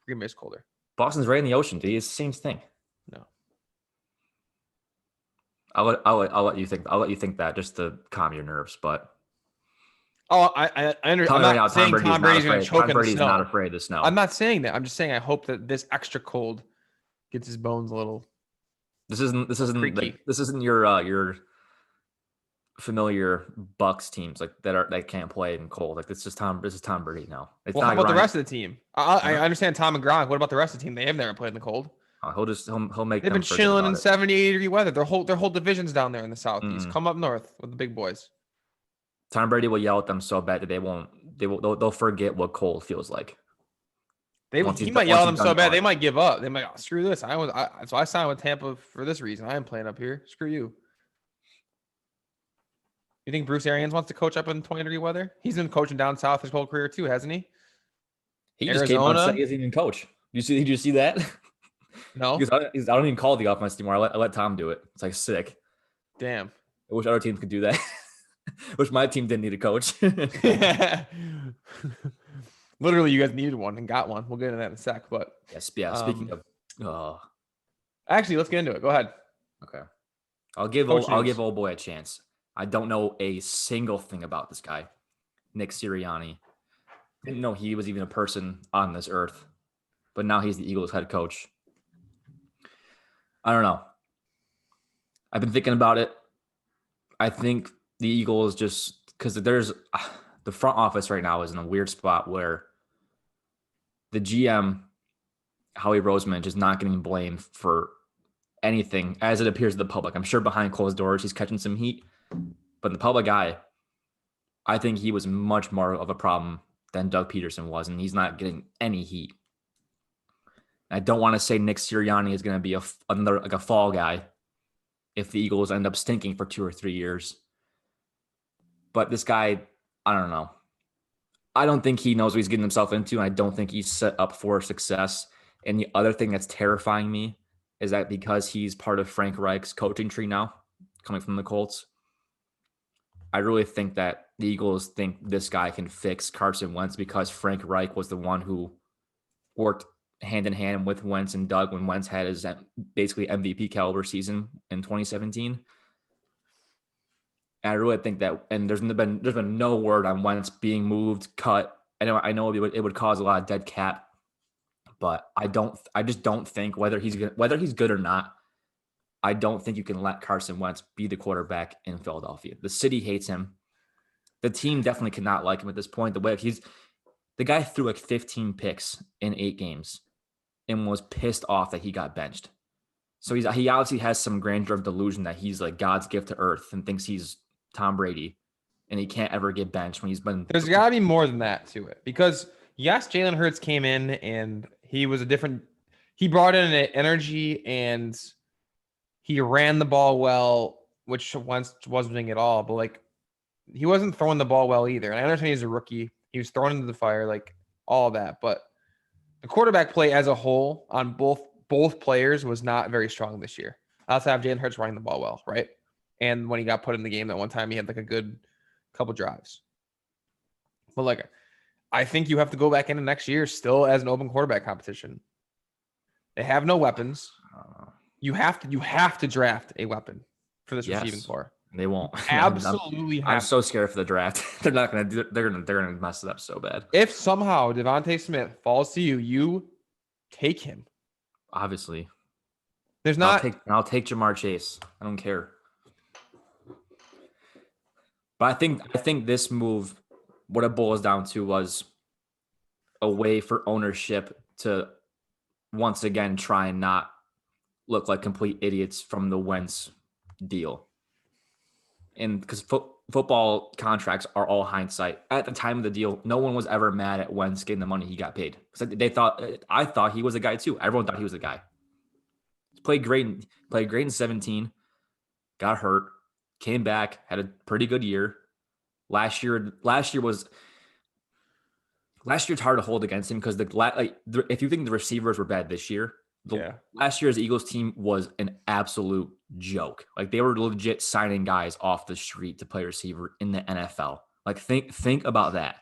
Green Bay is colder. Boston's right in the ocean, dude. It's the same thing. No. I'll let you think. I'll let you think that just to calm your nerves. But I understand. I'm not saying Tom Brady's going to choke in the snow. Brady's not afraid of the snow. I'm not saying that. I'm just saying I hope that this extra cold gets his bones a little. This isn't your familiar Bucks teams like that can't play in cold. Like this is Tom Brady now. It's how about the rest of the team? I understand Tom and Gronk. What about the rest of the team? They have never played in the cold. He'll make. They've been chilling in 70, 80 degree weather. Their whole division's down there in the Southeast. Come up north with the big boys. Tom Brady will yell at them so bad that they'll forget what cold feels like. He might yell at them so bad they might give up. They might screw this. So I signed with Tampa for this reason. I am playing up here. Screw you. You think Bruce Arians wants to coach up in 20-degree weather? He's been coaching down south his whole career too, hasn't he? He just came on set. He doesn't even coach. Did you see that? No. Because I don't even call the offense anymore. I let Tom do it. It's like sick. Damn. I wish other teams could do that. I wish my team didn't need a coach. Literally, you guys needed one and got one. We'll get into that in a sec. But yeah. Speaking of, actually, let's get into it. Go ahead. Okay. I'll give old boy a chance. I don't know a single thing about this guy, Nick Sirianni. Didn't know he was even a person on this earth, but now he's the Eagles head coach. I don't know. I've been thinking about it. I think the Eagles just because there's the front office right now is in a weird spot where the GM, Howie Roseman, is not getting blamed for anything as it appears to the public. I'm sure behind closed doors he's catching some heat, but the public eye, I think he was much more of a problem than Doug Peterson was, and he's not getting any heat. I don't want to say Nick Sirianni is going to be another like a fall guy if the Eagles end up stinking for 2 or 3 years. But this guy, I don't know. I don't think he knows what he's getting himself into, and I don't think he's set up for success. And the other thing that's terrifying me is that because he's part of Frank Reich's coaching tree now, coming from the Colts, I really think that the Eagles think this guy can fix Carson Wentz because Frank Reich was the one who worked hand in hand with Wentz and Doug when Wentz had his basically MVP caliber season in 2017. And I really think that, and there's been no word on Wentz being moved, cut. I know it would cause a lot of dead cap, but I just don't think whether he's good or not. I don't think you can let Carson Wentz be the quarterback in Philadelphia. The city hates him. The team definitely cannot like him at this point. The guy threw like 15 picks in 8 games and was pissed off that he got benched. So he obviously has some grandeur of delusion that he's like God's gift to earth and thinks he's Tom Brady and he can't ever get benched when he's been. There's got to be more than that to it because yes, Jalen Hurts came in and he brought in an energy and he ran the ball well, which once wasn't doing it all, but like he wasn't throwing the ball well either. And I understand he's a rookie. He was thrown into the fire, like all that. But the quarterback play as a whole on both players was not very strong this year. Outside of Jalen Hurts running the ball well, right? And when he got put in the game that one time, he had like a good couple drives. But like, I think you have to go back into next year still as an open quarterback competition. They have no weapons. You have to draft a weapon for this receiving core. They won't. Absolutely. I'm so scared for the draft. They're not going to do it. They're going to mess it up so bad. If somehow Devontae Smith falls to you, you take him. Obviously. There's not. I'll take Jamar Chase. I don't care. But I think this move, what it boils down to was a way for ownership to once again try and not look like complete idiots from the Wentz deal. And because football contracts are all hindsight. At the time of the deal, no one was ever mad at Wentz getting the money he got paid. Because I thought he was a guy too. Everyone thought he was a guy. Played great in 17, got hurt, came back, had a pretty good year. Last year it's hard to hold against him because if you think the receivers were bad this year, last year's Eagles team was an absolute joke. Like they were legit signing guys off the street to play receiver in the NFL. Like think about that.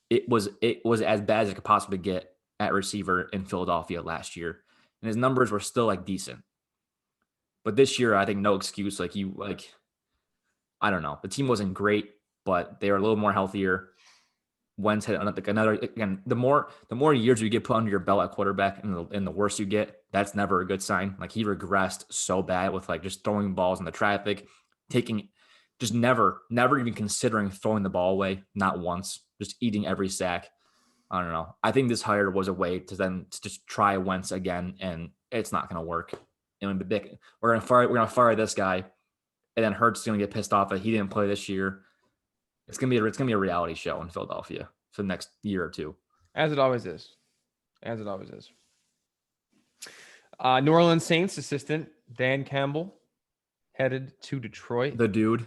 It was as bad as it could possibly get at receiver in Philadelphia last year. And his numbers were still like decent. But this year, I think no excuse. I don't know. The team wasn't great, but they were a little more healthier. Wentz had another again. The more years you get put under your belt at quarterback, and the worse you get, that's never a good sign. Like he regressed so bad with like just throwing balls in the traffic, just never even considering throwing the ball away, not once, just eating every sack. I don't know. I think this hire was a way to just try Wentz again, and it's not going to work. And we're gonna fire this guy, and then Hurts is gonna get pissed off that he didn't play this year. It's gonna be a reality show in Philadelphia for the next year or two, as it always is. New Orleans Saints assistant Dan Campbell headed to Detroit. The dude.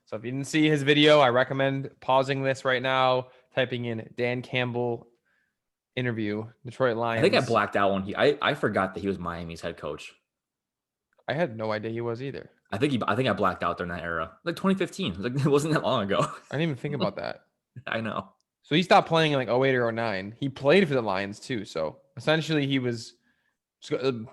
So if you didn't see his video, I recommend pausing this right now, typing in Dan Campbell interview, Detroit Lions. I think I blacked out when I forgot that he was Miami's head coach. I had no idea he was either. I think I blacked out during that era, like 2015. Like it wasn't that long ago. I didn't even think about that. I know. So he stopped playing in like 08 or 09. He played for the Lions too. So essentially, he was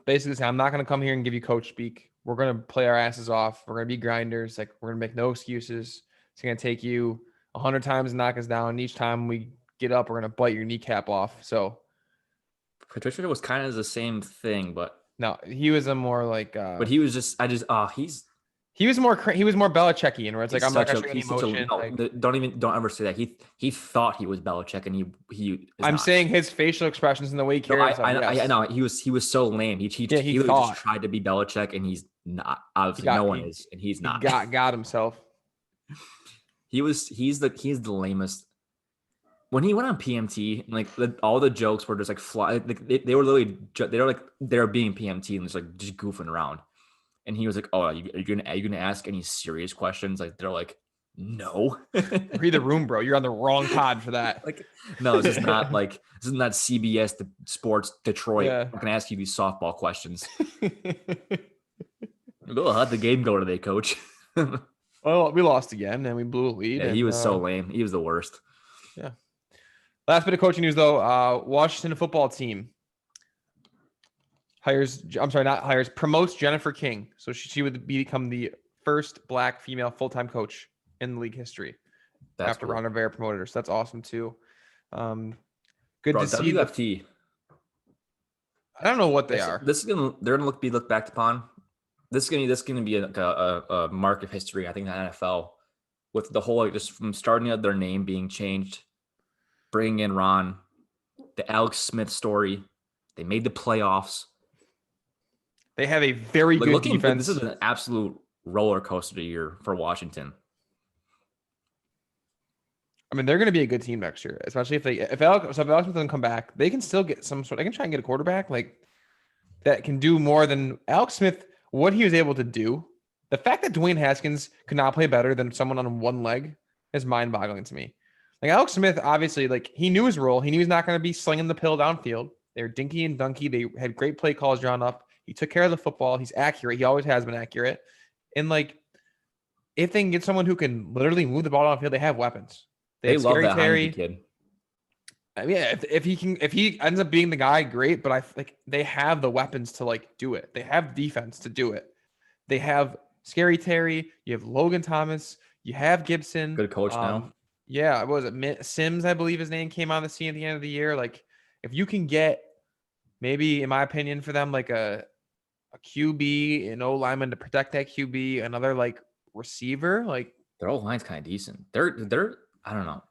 basically saying, "I'm not going to come here and give you coach speak. We're going to play our asses off. We're going to be grinders. Like we're going to make no excuses. It's going to take you 100 times to knock us down. Each time we get up, we're going to bite your kneecap off." So Patricia was kind of the same thing, but no, he was a more like. But he was just He was more Belichick-y, where it's like I'm not gonna show any emotion. Don't ever say that. He thought he was Belichick, and he. I'm saying his facial expressions and the way he carries. I know he was so lame. He just tried to be Belichick, and he's not. Obviously, no one is, and he's not. Got himself. He's the lamest. When he went on PMT, like all the jokes were just like fly. Like, they were literally they were being PMT and just like just goofing around. And he was like, "Oh, are you gonna ask any serious questions?" Like they're like, No. Read the room, bro. You're on the wrong pod for that. Like, no, this is not CBS Sports Detroit. Yeah. I'm gonna ask you these softball questions. Oh, how'd the game go today, coach? Well, we lost again and we blew a lead. Yeah, and, he was so lame. He was the worst. Yeah. Last bit of coaching news, though. Washington football team promotes Jennifer King. So she would become the first Black female full-time coach in the league history after cool. Ron Rivera promoted her. So that's awesome, too. Good Bro, to see. WFT. I don't know what they are. They're gonna be looked back upon. This is gonna be a mark of history, I think, in the NFL, with the whole, just from starting out their name being changed, bringing in Ron, the Alex Smith story. They made the playoffs. They have a very good defense. This is an absolute roller coaster year for Washington. I mean, they're going to be a good team next year, especially if Alex Smith doesn't come back. They can still get some sort. They can try and get a quarterback that can do more than Alex Smith. What he was able to do, the fact that Dwayne Haskins could not play better than someone on one leg is mind-boggling to me. Like, Alex Smith, obviously, he knew his role. He knew he's not going to be slinging the pill downfield. They were dinky and dunky. They had great play calls drawn up. He took care of the football. He's accurate. He always has been accurate. And if they can get someone who can literally move the ball downfield, they have weapons. They love that Heineke kid. I mean, if he ends up being the guy, great. But they have the weapons to do it. They have defense to do it. They have Scary Terry. You have Logan Thomas. You have Gibson. Good coach now. Yeah, what was it? Sims, I believe his name, came on the scene at the end of the year. If you can get, maybe in my opinion, for them, a QB, an O lineman to protect that QB, another receiver, their O line's kind of decent. They're I don't know.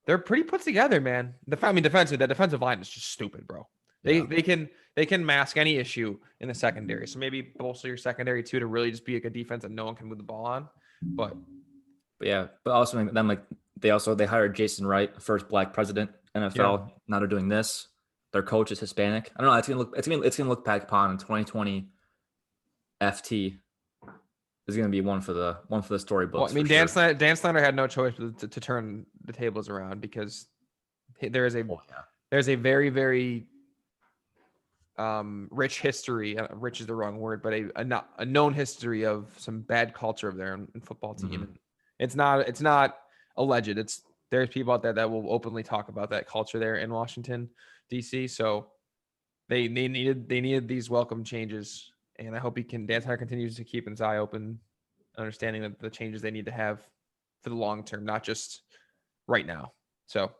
They're pretty put together, man. Defensively, that defensive line is just stupid, bro. They can mask any issue in the secondary. So maybe bolster your secondary too to really just be a good defense that no one can move the ball on. But also then they hired Jason Wright, first Black president NFL. Yeah. Now they're doing this. Their coach is Hispanic. I don't know. It's gonna look back upon in 2020. FT is gonna be one for the storybooks. Well, I mean, Dan Snyder had no choice to turn the tables around because there's a very, very rich history. Rich is the wrong word, but a known history of some bad culture of their football team. Mm-hmm. It's not alleged. There's people out there that will openly talk about that culture there in Washington, D.C. So they needed these welcome changes, and I hope Dan Snyder continues to keep his eye open, understanding that the changes they need to have for the long term, not just right now. So,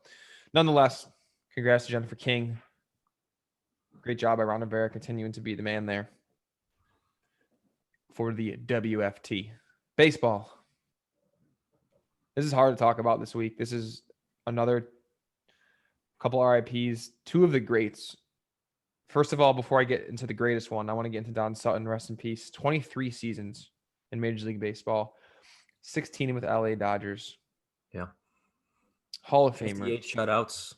nonetheless, congrats to Jennifer King. Great job by Ron Rivera continuing to be the man there for the WFT. Baseball. This is hard to talk about this week. This is another couple RIPs, two of the greats. First of all, before I get into the greatest one, I want to get into Don Sutton, rest in peace. 23 seasons in Major League Baseball, 16 with LA Dodgers. Yeah. Hall of Famer. 58 shutouts,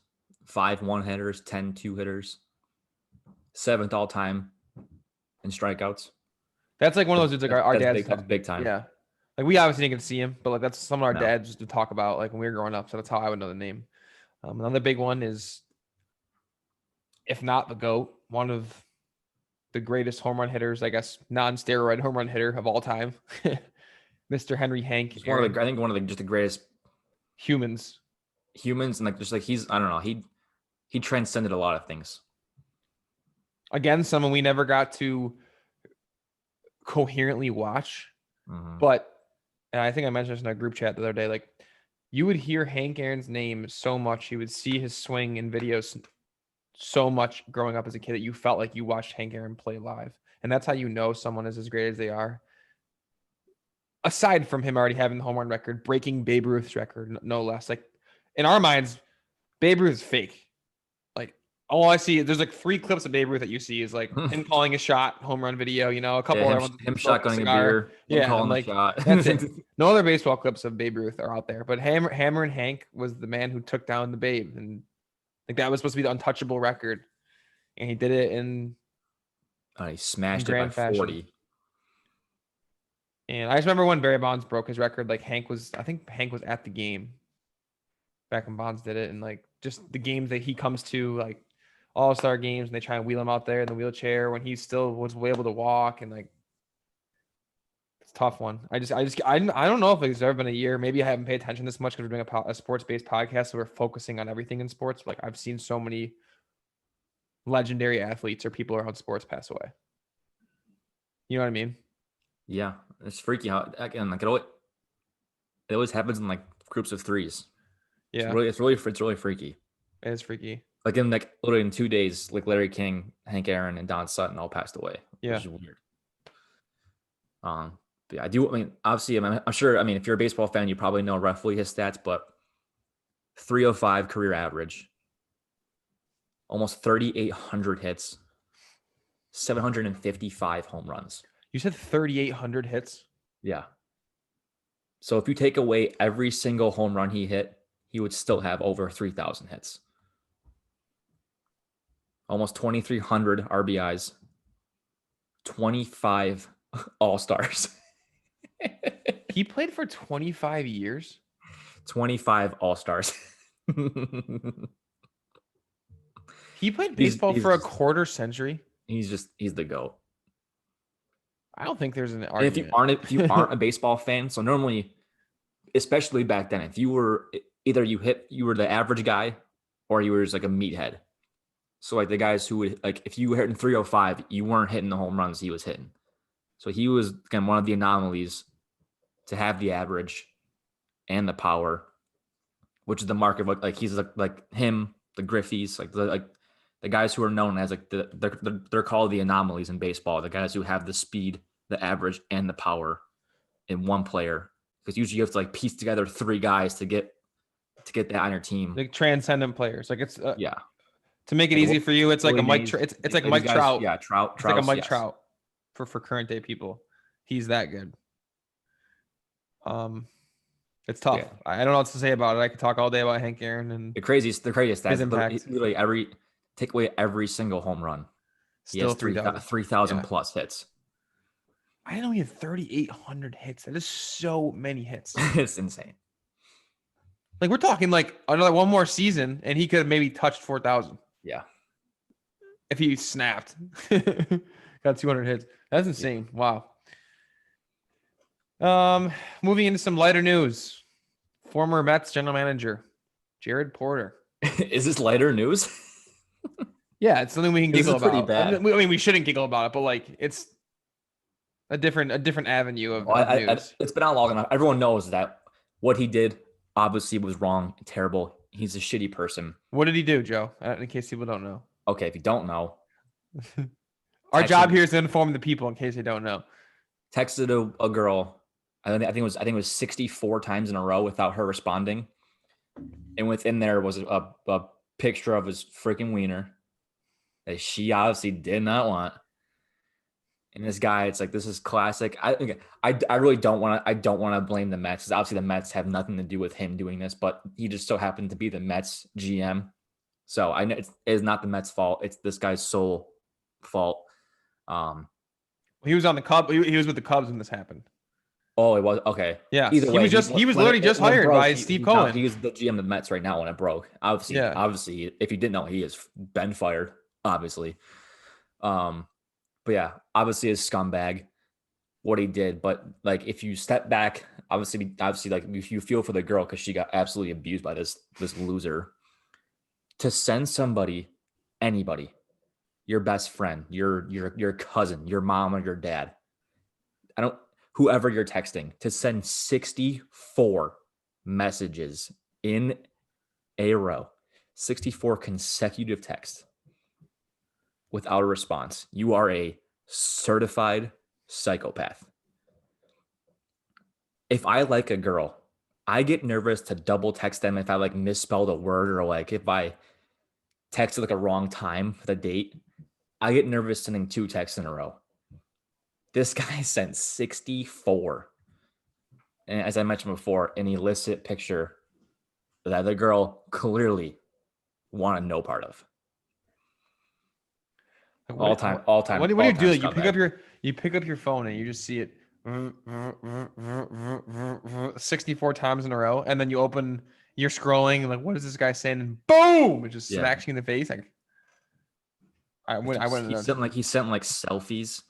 5 1-hitters, 10 2-hitters, 7th all-time in strikeouts. That's one of those dudes our dads. That's big time. Yeah. We obviously didn't get to see him, but that's some of our dads used to talk about when we were growing up. So that's how I would know the name. Another big one is, if not the GOAT, one of the greatest home run hitters, I guess, non-steroid home run hitter of all time, Mr. Henry Hank. He's one of the greatest humans, and he's, I don't know, he transcended a lot of things. Again, someone we never got to coherently watch, but. And I think I mentioned this in our group chat the other day. You would hear Hank Aaron's name so much, you would see his swing in videos so much growing up as a kid that you felt like you watched Hank Aaron play live. And that's how you know someone is as great as they are. Aside from him already having the home run record, breaking Babe Ruth's record, no less. In our minds, Babe Ruth is fake. All I see, there's 3 clips of Babe Ruth that you see is him calling a shot, home run video, a couple other ones. Him shotgunning a beer, him calling a shot. That's it. No other baseball clips of Babe Ruth are out there. But Hammer and Hank was the man who took down the Babe. And that was supposed to be the untouchable record. And he did it in he smashed it by 40. And I just remember when Barry Bonds broke his record, like I think Hank was at the game back when Bonds did it. And like just the games that he comes to, like all-star games, and they try and wheel him out there in the wheelchair when he still was able to walk, and like it's a tough one. I don't know if there's ever been a year. Maybe I haven't paid attention this much because we're doing a sports-based podcast, so we're focusing on everything in sports. Like I've seen so many legendary athletes or people around sports pass away. You know what I mean? Yeah, it's freaky how again like it always happens in like groups of threes. Yeah, It's really freaky. it is freaky. Like in like literally in 2 days, like Larry King, Hank Aaron, and Don Sutton all passed away. Yeah, Which is weird. But yeah, I do. I mean, obviously, I'm sure. I mean, if you're a baseball fan, you probably know roughly his stats, but 305 career average, almost 3,800 hits, 755 home runs. You said 3,800 hits. Yeah. So if you take away every single home run he hit, he would still have over 3,000 hits. Almost 2,300 RBIs, 25 All-Stars. He played for 25 years. 25 All-Stars. He played baseball for a quarter century. He's the GOAT. I don't think there's an argument. If you aren't a baseball fan, so normally, especially back then, if you were either you were the average guy or you were just like a meathead. So like the guys who would like if you were hitting 305, you weren't hitting the home runs he was hitting. So he was again one of the anomalies to have the average and the power, which is the mark of like he's like him, the Griffeys, like the guys who are known as like they're called the anomalies in baseball. The guys who have the speed, the average, and the power in one player. Because usually you have to like piece together 3 guys to get that on your team. Like transcendent players. Like it's yeah. To make it easy for you, it's like a Mike. It's like a Mike Trout. Yeah, Trout. It's like a Mike Trout for current day people. He's that good. It's tough. Yeah. I don't know what to say about it. I could talk all day about Hank Aaron and the craziest. That's impact. Literally take away every single home run. Still 3,000 plus hits. I know he had 3,800 hits. That is so many hits. It's insane. Like we're talking like another one more season, and he could have maybe touched 4,000. Yeah. If he snapped, got 200 hits. That's insane. Yeah. Wow. Moving into some lighter news. Former Mets general manager Jared Porter. Is this lighter news? Yeah, it's something we can giggle about. Pretty bad. I mean, we shouldn't giggle about it, but like it's a different avenue of news. It's been out long enough. Everyone knows that what he did obviously was wrong, terrible. He's a shitty person. What did he do, Joe? In case people don't know. Okay, if you don't know, our job here is to inform the people in case they don't know. Texted a girl. I think it was 64 times in a row without her responding, and within there was a picture of his freaking wiener that she obviously did not want. And this guy, it's like, this is classic. I really don't want to blame the Mets, because obviously the Mets have nothing to do with him doing this, but he just so happened to be the Mets GM. So I know it's not the Mets' fault. It's this guy's sole fault. He was on the Cubs. He was with the Cubs when this happened. Oh, it was okay. Yeah, he was literally just hired by Steve Cohen. He was the GM of the Mets right now when it broke. Obviously, if you didn't know, he has been fired. Obviously, but yeah, obviously a scumbag what he did. But like, if you step back, obviously, like you feel for the girl because she got absolutely abused by this loser. To send anybody, your best friend, your cousin, your mom or your dad, whoever you're texting, to send 64 messages in a row, 64 consecutive texts without a response, you are a certified psychopath. If I like a girl, I get nervous to double text them if I like misspelled a word, or like if I texted like a wrong time for the date. I get nervous sending 2 texts in a row. This guy sent 64. And as I mentioned before, an illicit picture that the girl clearly wanted no part of. All time. What do you do? You pick up your phone and you just see it 64 times in a row, and then you're scrolling, like, what is this guy saying? And boom, it just smacks you in the face. Like, I wouldn't know. He sent like selfies.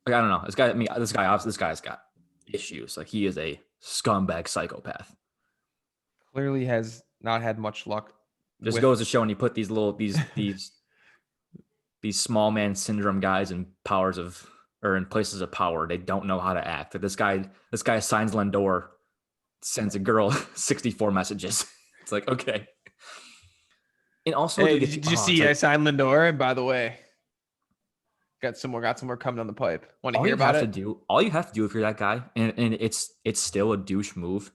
Like, I don't know. This guy's got issues. Like, he is a scumbag psychopath. Clearly has not had much luck. Just goes to show when you put these small man syndrome guys in places of power, they don't know how to act. This guy signs Lindor, sends a girl 64 messages. It's like, okay. And also, hey, did you see I signed Lindor? And by the way, got some more coming down the pipe. Want to hear about it? All you have to do if you're that guy, and it's still a douche move.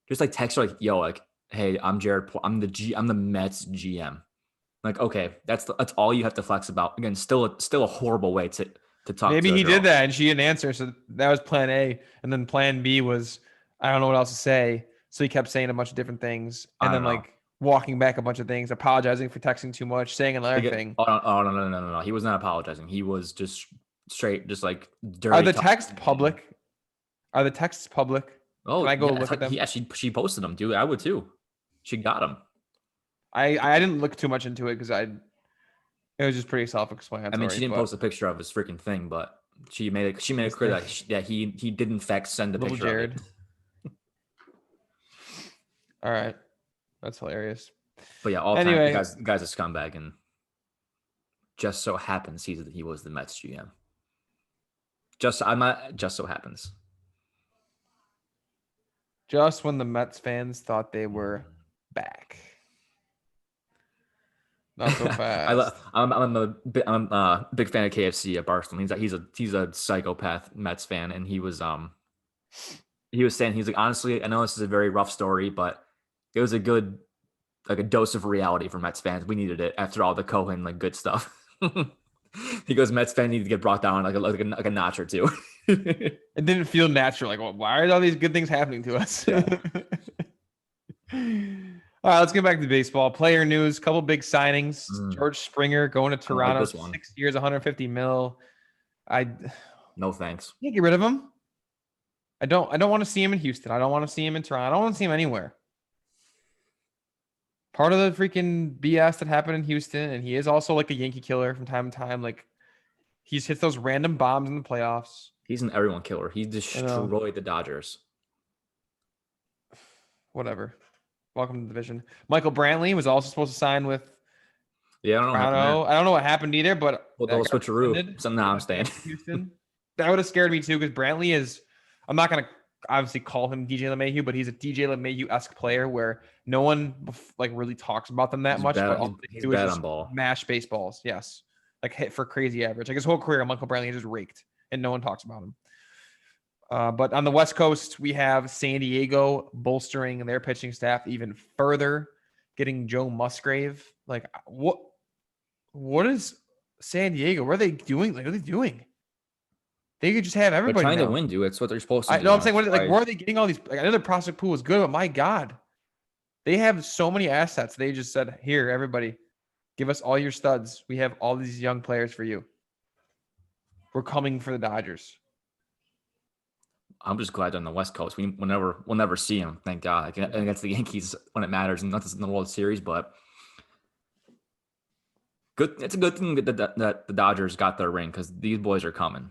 Just like text her, like, yo, like, hey, I'm Jared. I'm the Mets GM. Like, okay, that's all you have to flex about. Again, still a horrible way to talk. Maybe he did that and she didn't answer, so that was plan A, and then plan B was I don't know what else to say, so he kept saying a bunch of different things, and then like walking back a bunch of things, apologizing for texting too much, saying another thing. Oh no! He was not apologizing. He was just straight, just like dirty. Are the texts public? Oh, can I go look at them? Yeah, she posted them, dude. I would too. She got them. I didn't look too much into it because it was just pretty self-explanatory. I mean, she didn't post a picture of his freaking thing, but she made it clear that he did in fact send a picture Jared. of it. All right, that's hilarious. But yeah, time, the guy's a scumbag, and just so happens he was the Mets GM. Just so happens. Just when the Mets fans thought they were back. Not so fast. I'm a big fan of KFC at Barcelona. He's a psychopath Mets fan, and he was saying, he's like, honestly, I know this is a very rough story, but it was a good, like, a dose of reality for Mets fans. We needed it after all the Cohen, like, good stuff. He goes, Mets fans need to get brought down like a notch or two. It didn't feel natural. Like, well, why are all these good things happening to us? Yeah. All right, let's get back to baseball. Player news, couple big signings. George Springer going to Toronto, 6 years, $150 million. No thanks. Yeah, get rid of him. I don't want to see him in Houston. I don't want to see him in Toronto. I don't want to see him anywhere. Part of the freaking BS that happened in Houston, and he is also like a Yankee killer from time to time. Like, he hits those random bombs in the playoffs. He's an everyone killer. He destroyed the Dodgers. Whatever. Welcome to the division. Michael Brantley was also supposed to sign with Toronto. I don't know what happened either, but they'll switcheroo. Somehow I'm staying. Houston. That would have scared me too, because Brantley is. I'm not gonna obviously call him DJ LeMahieu, but he's a DJ LeMahieu-esque player where no one like really talks about them that much. But all they do is just mash baseballs. Yes, like hit for crazy average. Like his whole career, Michael Brantley has just raked, and no one talks about him. But on the West Coast, we have San Diego bolstering their pitching staff even further, getting Joe Musgrave. Like, what is San Diego? What are they doing? Like, what are they doing? They could just have everybody. They're trying to win, dude. It's what they're supposed to do. No, I'm saying, where are they getting all these? Like, I know their prospect pool was good, but my God, they have so many assets. They just said, here, everybody, give us all your studs. We have all these young players for you. We're coming for the Dodgers. I'm just glad they're on the West Coast. We'll never see him, thank God, against the Yankees when it matters, and not just in the World Series. But good. It's a good thing that the Dodgers got their ring, because these boys are coming.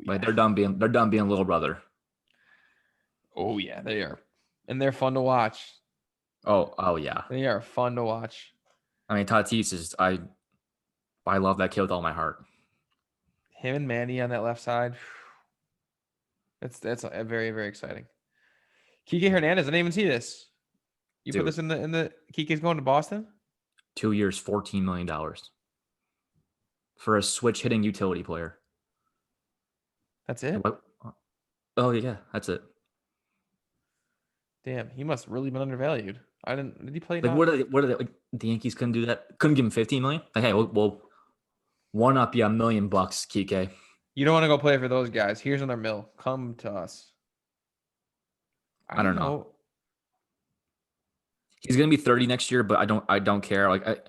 Like, they're done being little brother. Oh yeah, they are, and they're fun to watch. Oh yeah, they are fun to watch. I mean, Tatis is I love that kid with all my heart. Him and Manny on that left side. That's a very, very exciting. Kike Hernandez, I didn't even see this. You put this in the Kike's going to Boston? 2 years, $14 million for a switch hitting utility player. That's it? Oh yeah, that's it. Damn, he must have really been undervalued. Did he play? Like, what are they like? The Yankees couldn't do that. Couldn't give him $15 million. Like, hey, we'll one up you $1 million, Kike. You don't want to go play for those guys. Here's another mill. Come to us. I don't know. He's gonna be 30 next year, but I don't care. Like,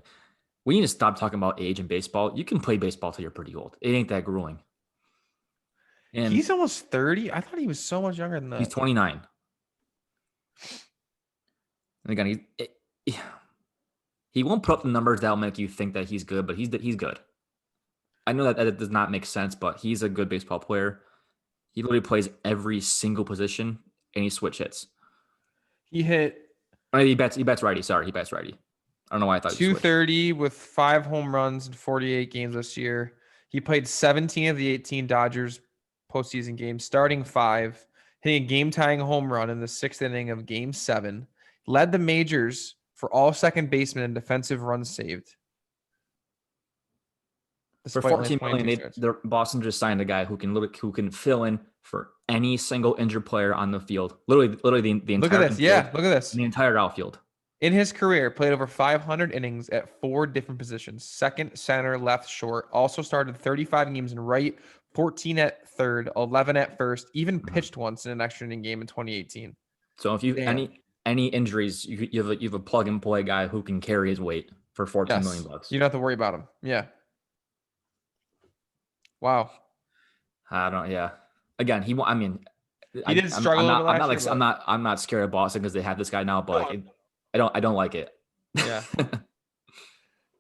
we need to stop talking about age in baseball. You can play baseball till you're pretty old. It ain't that grueling. And He's almost 30. I thought he was so much younger than that. he's 29. And again, he won't put up the numbers that'll make you think that he's good, but he's good. I know that it does not make sense, but he's a good baseball player. He literally plays every single position, and he switch hits. He hit He bats righty. Sorry, he bats righty. I don't know why I thought he switched. 230 with 5 home runs in 48 games this year. He played 17 of the 18 Dodgers postseason games, starting 5, hitting a game-tying home run in the 6th inning of Game 7. Led the majors for all second basemen and defensive runs saved. For $14 million, Boston just signed a guy who can fill in for any single injured player on the field. Literally the entire look at this. infield, Yeah, look at this. the entire outfield. In his career, played over 500 innings at 4 different positions: second, center, left, short. Also started 35 games in right, 14 at third, 11 at first. Even pitched once in an extra inning game in 2018. So if you any injuries, you have a plug and play guy who can carry his weight for $14 million. You don't have to worry about him. Yeah. Wow. I don't. Yeah. Again, he did struggle. I'm not scared of Boston because they have this guy now, but I don't like it. Yeah.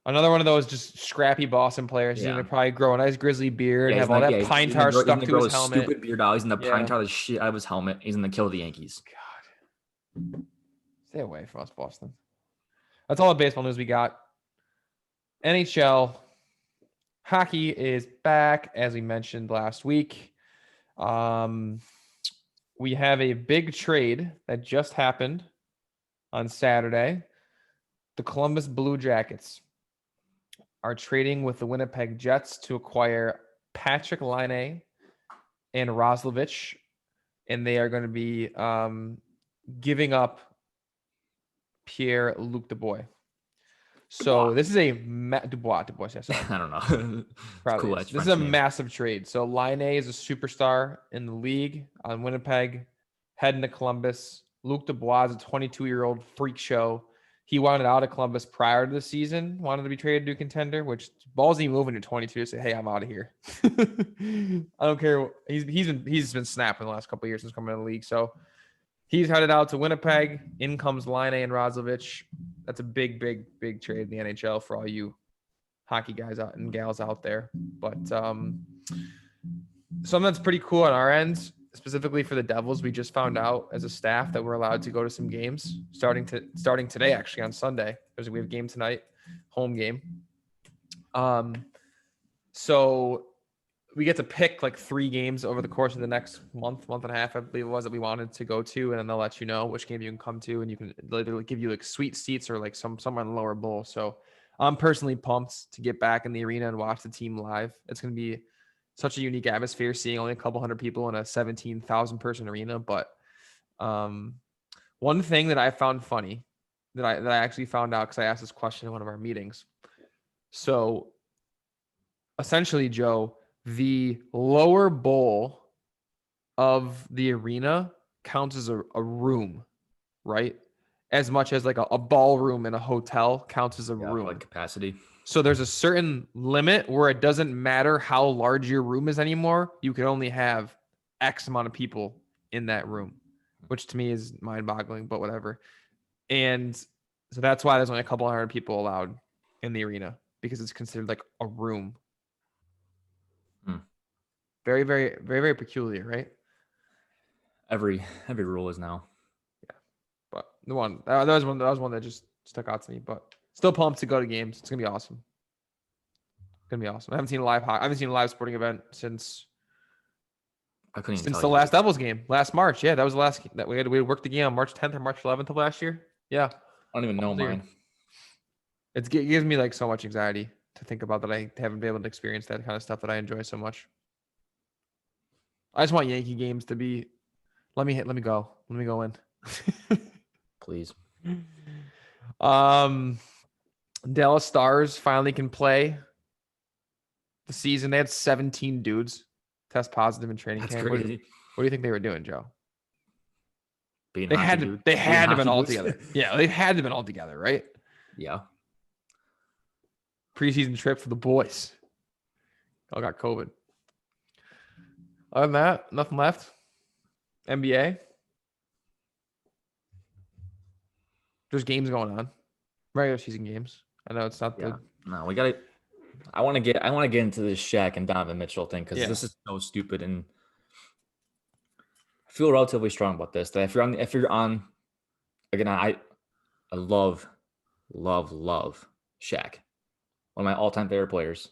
Another one of those just scrappy Boston players. He's gonna probably grow a nice grizzly beard and have all that pine tar stuck to his helmet. Stupid beard out. He's gonna pine tar the shit out of his helmet. He's gonna kill the Yankees. God. Stay away from us, Boston. That's all the baseball news we got. NHL hockey is back, as we mentioned last week. We have a big trade that just happened on Saturday. The Columbus Blue Jackets are trading with the Winnipeg Jets to acquire Patrick Laine and Roslovic, and they are going to be giving up Pierre-Luc Dubois. So this is a Dubois. Yes, I don't know. Cool. This is a massive trade. So Laine is a superstar in the league on Winnipeg, heading to Columbus. Luc Dubois is a 22-year-old freak show. He wanted out of Columbus prior to the season, wanted to be traded to a contender, which ballsy moving to 22 to say, hey, I'm out of here. I don't care. He's been snapping the last couple of years since coming in the league. So he's headed out to Winnipeg. In comes Laine and Roslovic. That's a big, big, big trade in the NHL for all you hockey guys out and gals out there. But something that's pretty cool on our end, specifically for the Devils, we just found out as a staff that we're allowed to go to some games starting today, actually on Sunday, because we have a game tonight, home game. So we get to pick like 3 games over the course of the next month and a half, I believe it was, that we wanted to go to. And then they'll let you know which game you can come to, and you can literally give you like sweet seats or like somewhere in the lower bowl. So I'm personally pumped to get back in the arena and watch the team live. It's going to be such a unique atmosphere, seeing only a couple hundred people in a 17,000 person arena. But one thing that I found funny that I actually found out, because I asked this question in one of our meetings. So essentially, Joe, the lower bowl of the arena counts as a room, right? As much as like a ballroom in a hotel counts as a room. Like capacity. So there's a certain limit where it doesn't matter how large your room is anymore. You can only have X amount of people in that room, which to me is mind-boggling, but whatever. And so that's why there's only a couple hundred people allowed in the arena, because it's considered like a room. Very, very, very, very peculiar, right? Every rule is now. Yeah, but that was one that just stuck out to me. But still pumped to go to games. It's gonna be awesome. I haven't seen a live sporting event since the last Devils game last March. Yeah, that was the last that we worked the game on March 10th or March 11th of last year. Yeah, I don't even know mine. It gives me like so much anxiety to think about that I haven't been able to experience that kind of stuff that I enjoy so much. I just want Yankee games to be. Let me go in. Please. Dallas Stars finally can play the season. They had 17 dudes test positive in training camp. What do you think they were doing, Joe? They had to have been all together. Yeah, they had to have been all together, right? Yeah. Preseason trip for the boys. All got COVID. Other than that, nothing left. NBA. There's games going on. Regular season games. I know it's not Yeah. the. No, we got to. I want to get into this Shaq and Donovan Mitchell thing because Yeah. this is so stupid, and I feel relatively strong about this. That if you're on, again, I love Shaq, one of my all-time favorite players.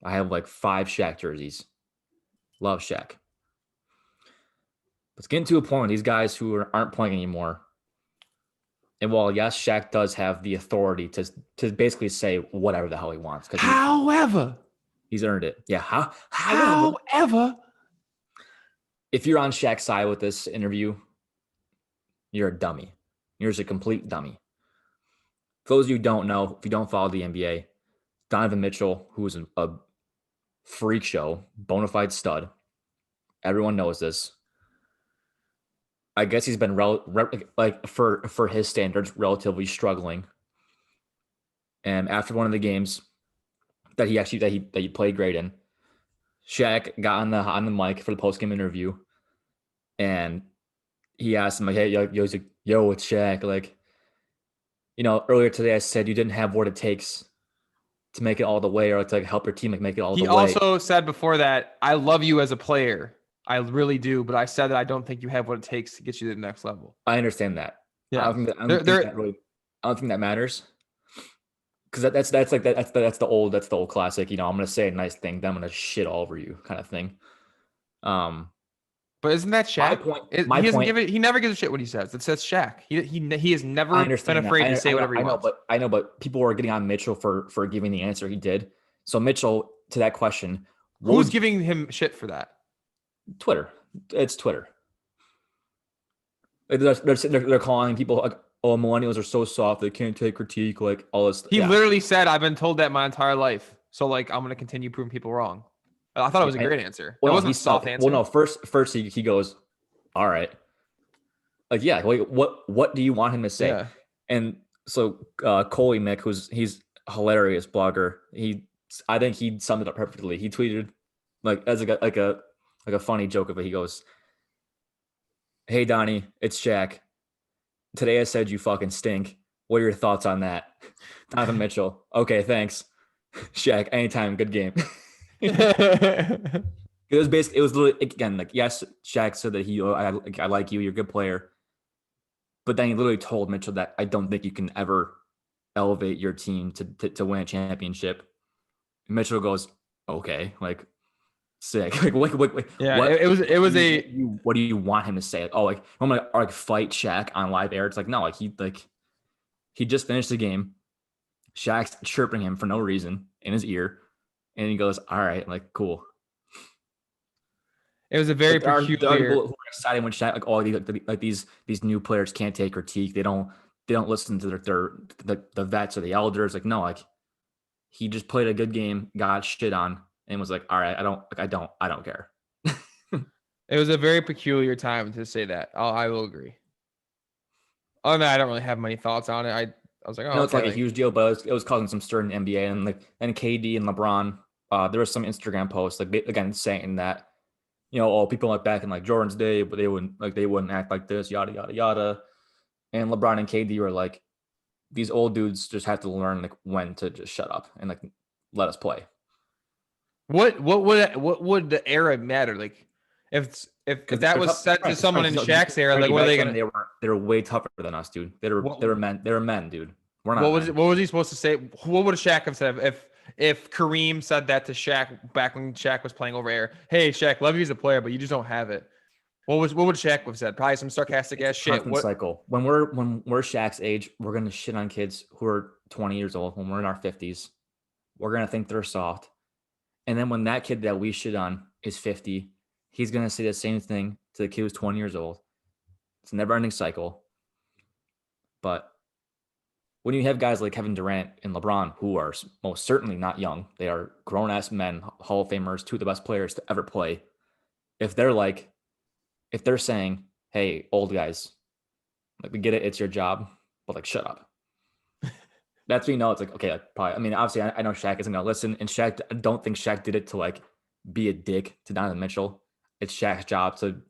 I have like 5 Shaq jerseys. Love Shaq. But it's getting to a point with these guys who aren't playing anymore. And while yes, Shaq does have the authority to basically say whatever the hell he wants because he's earned it. Yeah. However, if you're on Shaq's side with this interview, you're a dummy. You're just a complete dummy. For those of you who don't know, if you don't follow the NBA, Donovan Mitchell, who is a freak show, bona fide stud. Everyone knows this. I guess he's been like for his standards relatively struggling. And after one of the games that he played great in, Shaq got on the mic for the post game interview, and he asked him like, "Hey, he's like, yo, it's Shaq. Like, earlier today I said you didn't have what it takes to make it all the way, or to like help your team make it all the way." He also said before that, "I love you as a player. I really do, but I said that I don't think you have what it takes to get you to the next level." I understand that. Yeah, I don't think that matters. Because that's the old classic. I'm gonna say a nice thing, then I'm gonna shit all over you, kind of thing. But isn't that Shaq? He never gives a shit what he says. It says Shaq. He has never been afraid to say whatever he wants. I know, but people were getting on Mitchell for giving the answer he did. So Mitchell, to that question, who's giving him shit for that? Twitter. It's Twitter. They're calling people like, "Oh, millennials are so soft; they can't take critique." Like all this. He literally said, "I've been told that my entire life, so like I'm gonna continue proving people wrong." I thought it was a great answer. It wasn't a soft answer. Well, no. First he goes, "All right." Like, yeah. Like, what do you want him to say? Yeah. And so Coley Mick, he's a hilarious blogger. I think he summed it up perfectly. He tweeted like as a funny joke of it. He goes, "Hey Donnie, it's Shaq. Today I said you fucking stink. What are your thoughts on that?" Donovan Mitchell. "Okay, thanks." Shaq, anytime, good game. It was literally, again, like, yes, Shaq said that I like you, you're a good player. But then he literally told Mitchell that I don't think you can ever elevate your team to win a championship. And Mitchell goes, "Okay, like, sick." Like, wait. Yeah, what, what do you want him to say? Like, oh, like I'm gonna like fight Shaq on live air. It's like, no, like he just finished the game. Shaq's chirping him for no reason in his ear, and he goes, "All right, like, cool." It was a very peculiar. There are people who are excited when Shaq, like, these new players can't take critique. They don't listen to the vets or the elders. Like, no, like, he just played a good game, got shit on, and was like, "All right, I don't care." It was a very peculiar time to say that. I will agree. Oh no, I don't really have many thoughts on it. I was like, it's like a huge deal, but it was causing some stir in the NBA, and KD and LeBron. There was some Instagram posts like, again, saying that, people like back in like Jordan's day, but they wouldn't act like this, yada yada yada. And LeBron and KD were like, these old dudes just have to learn like when to just shut up and like let us play. What would the era matter? Like if that was said to someone in Shaq's era, like what are they gonna? They were way tougher than us, dude. They were men, dude. We're not. What was he supposed to say? What would Shaq have said if Kareem said that to Shaq back when Shaq was playing over air? "Hey Shaq, love you as a player, but you just don't have it." What would Shaq have said? Probably some sarcastic ass shit. Cycle. When we're Shaq's age, we're gonna shit on kids who are 20 years old. When we're in our 50s, we're gonna think they're soft. And then when that kid that we shit on is 50, he's gonna say the same thing to the kid who's 20 years old. It's a never-ending cycle. But when you have guys like Kevin Durant and LeBron, who are most certainly not young, they are grown-ass men, Hall of Famers, two of the best players to ever play. If they're saying, "Hey, old guys, like, we get it, it's your job, but like, shut up." That's when it's like, okay, like, probably. I mean, obviously, I know Shaq isn't gonna listen, and I don't think Shaq did it to like be a dick to Donovan Mitchell. it's Shaq's job to,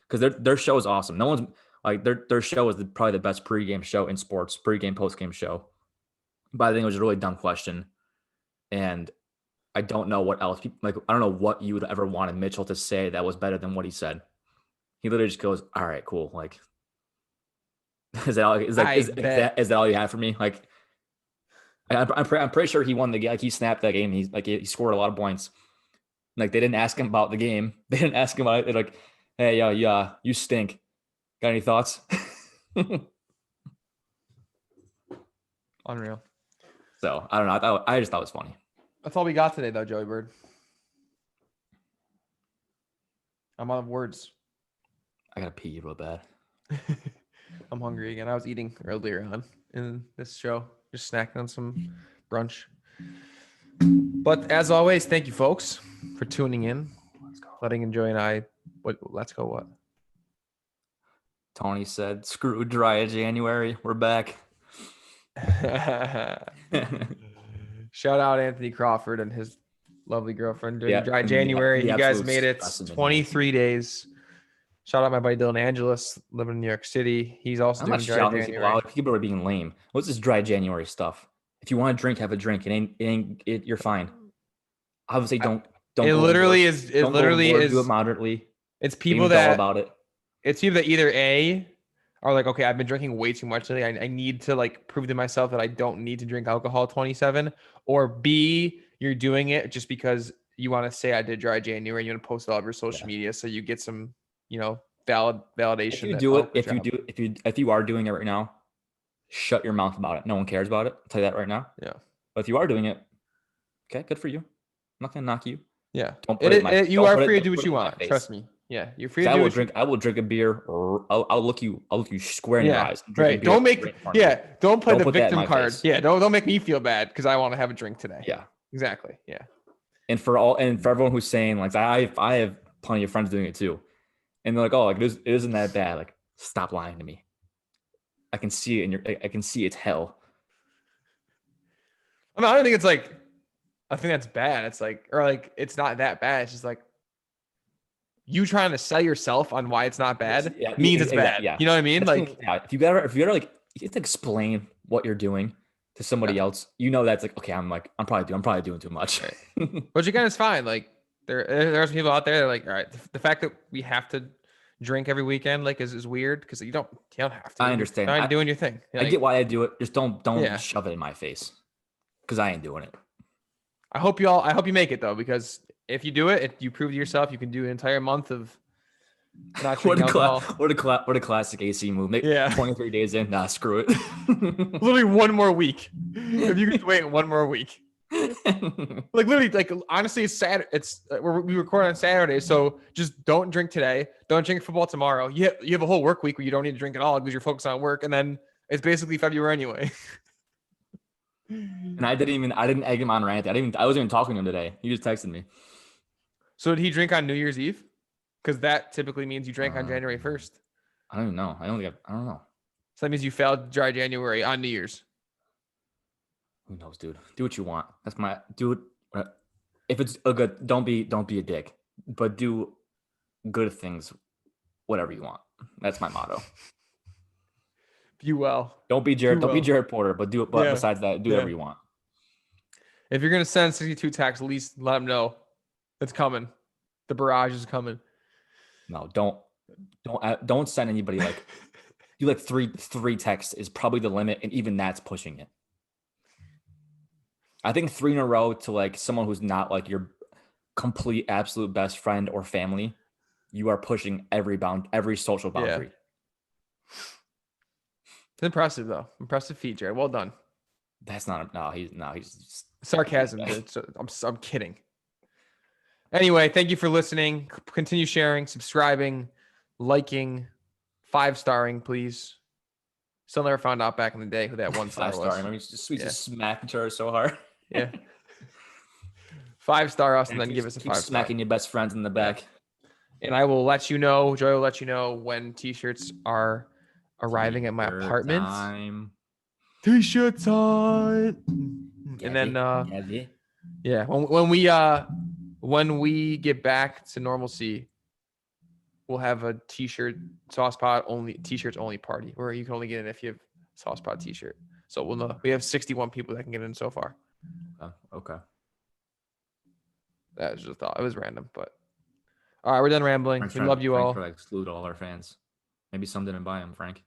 because their show is awesome. No one's like their show is probably the best pregame show in sports, pregame, postgame show. But I think it was a really dumb question, and I don't know what else. Like I don't know what you would ever wanted Mitchell to say that was better than what he said. He literally just goes, "All right, cool." Like, is that all? Is that all you have for me? Like, I'm pretty sure he won the game. Like he snapped that game. He scored a lot of points. Like they didn't ask him about the game. They didn't ask him about it. They're like, "Hey, yeah, you stink. Got any thoughts?" Unreal. So I don't know. I just thought it was funny. That's all we got today, though, Joey Bird. I'm out of words. I gotta pee real bad. I'm hungry again. I was eating earlier on in this show, just snacking on some brunch. But as always, thank you, folks, for tuning in. Letting Joey and I. Let's go. What? Tony said, "Screw dry January. We're back." Shout out Anthony Crawford and his lovely girlfriend during dry January. You guys made it 23 days. Shout out my buddy Dylan Angelis living in New York City. He's also doing dry January. People are being lame. What's this dry January stuff? If you want to drink, have a drink. You're fine. Obviously, don't. It literally is. It literally is. Do it moderately. It's people that about it. It's people that either A are like, okay, I've been drinking way too much lately. I need to like prove to myself that I don't need to drink alcohol 27. Or B, you're doing it just because you want to say I did dry January. You want to post it all over social media so you get some, validation. If you are doing it right now, shut your mouth about it. No one cares about it. I'll tell you that right now. Yeah. But if you are doing it, okay, good for you. I'm not gonna knock you. Yeah. You are free to do what you want. Trust me. Yeah, you're free. I will drink a beer, or I'll look you square in your eyes. Right. Don't play the victim card. Yeah. Don't make me feel bad because I want to have a drink today. Yeah. Exactly. Yeah. And for everyone who's saying like I have plenty of friends doing it too, and they're like, oh, like it isn't that bad. Like, stop lying to me. I can see it I can see it's hell. I mean, I don't think it's like. I think that's bad. It's like, or like, it's not that bad. It's just like. You trying to sell yourself on why it's not bad means it's bad. Yeah. You know what I mean? Like, if you gotta like, you have to explain what you're doing to somebody else. That's like, okay, I'm probably doing too much. Right. Which again is fine. Like, there are some people out there that are like, all right, the fact that we have to drink every weekend like is weird because you don't have to. I understand. You're not doing your thing. I get why I do it. Just don't shove it in my face because I ain't doing it. I hope you make it though, because if you do it, you prove to yourself you can do an entire month of not drinking alcohol. What a classic AC move. 23 days in, nah, screw it. Literally one more week. If you could wait one more week. Like literally, like honestly, it's Saturday. We record on Saturday, so just don't drink today. Don't drink football tomorrow. You have a whole work week where you don't need to drink at all because you're focused on work, and then it's basically February anyway. And I didn't egg him on or anything. I wasn't even talking to him today. He just texted me. So did he drink on New Year's Eve? Because that typically means you drank on January 1st. I don't even know. I don't know. So that means you failed dry January on New Year's. Who knows, dude? Do what you want. That's my dude. If it's a good, don't be a dick, but do good things, whatever you want. That's my motto. You well. Don't be Jared Porter, but do it. But besides that, do whatever you want. If you're gonna send 62 texts, at least let them know it's coming. The barrage is coming. No, don't send anybody like you like three texts is probably the limit, and even that's pushing it. I think 3 in a row to like someone who's not like your complete absolute best friend or family, you are pushing every social boundary. Yeah. It's impressive though. Impressive feat, Jared. Well done. That's he's sarcasm. I'm kidding. Anyway, thank you for listening. Continue sharing, subscribing, liking, 5-starring, please. Still never found out back in the day who that 1 star was. 5-star. I mean, we just smack each other so hard. Yeah. 5-star us and then give us a 5-star. Smacking your best friends in the back. And I will let you know. Joy will let you know when t-shirts are arriving at my apartment. T-shirt time. And then when we get back to normalcy, we'll have a t-shirt Sauce Pod only t-shirts only party where you can only get in if you have Sauce Pod t-shirt. So we'll know we have 61 people that can get in so far. Okay. That was just a thought. It was random, but all right, we're done rambling. We love you all. Frank's exclude all our fans. Maybe some didn't buy him, Frank.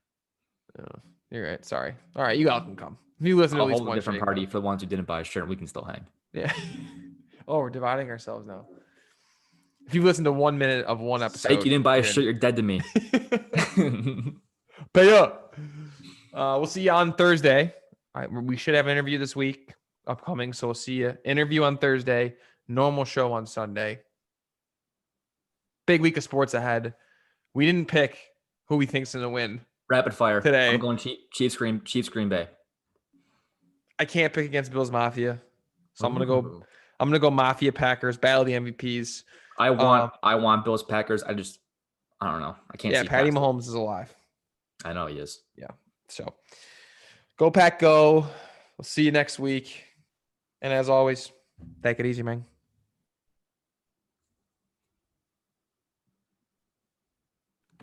You're right. Sorry. All right, you all can come. If you listen to I'll at least hold a one different shake, party for the ones who didn't buy a shirt. We can still hang. Yeah. Oh, we're dividing ourselves now. If you listen to 1 minute of one episode, Psych, you didn't buy a shirt. You're dead to me. Pay up. We'll see you on Thursday. All right, we should have an interview this week upcoming, so we'll see you. Interview on Thursday. Normal show on Sunday. Big week of sports ahead. We didn't pick who we think's going to win. Rapid fire today. I'm going Chiefs Green Bay. I can't pick against Bills Mafia, so I'm gonna go Mafia Packers. Battle of the MVPs. I want Bills Packers. I don't know. I can't. Yeah, see Patty Mahomes is alive. I know he is. Yeah. So go Pack, go. We'll see you next week. And as always, take it easy, man.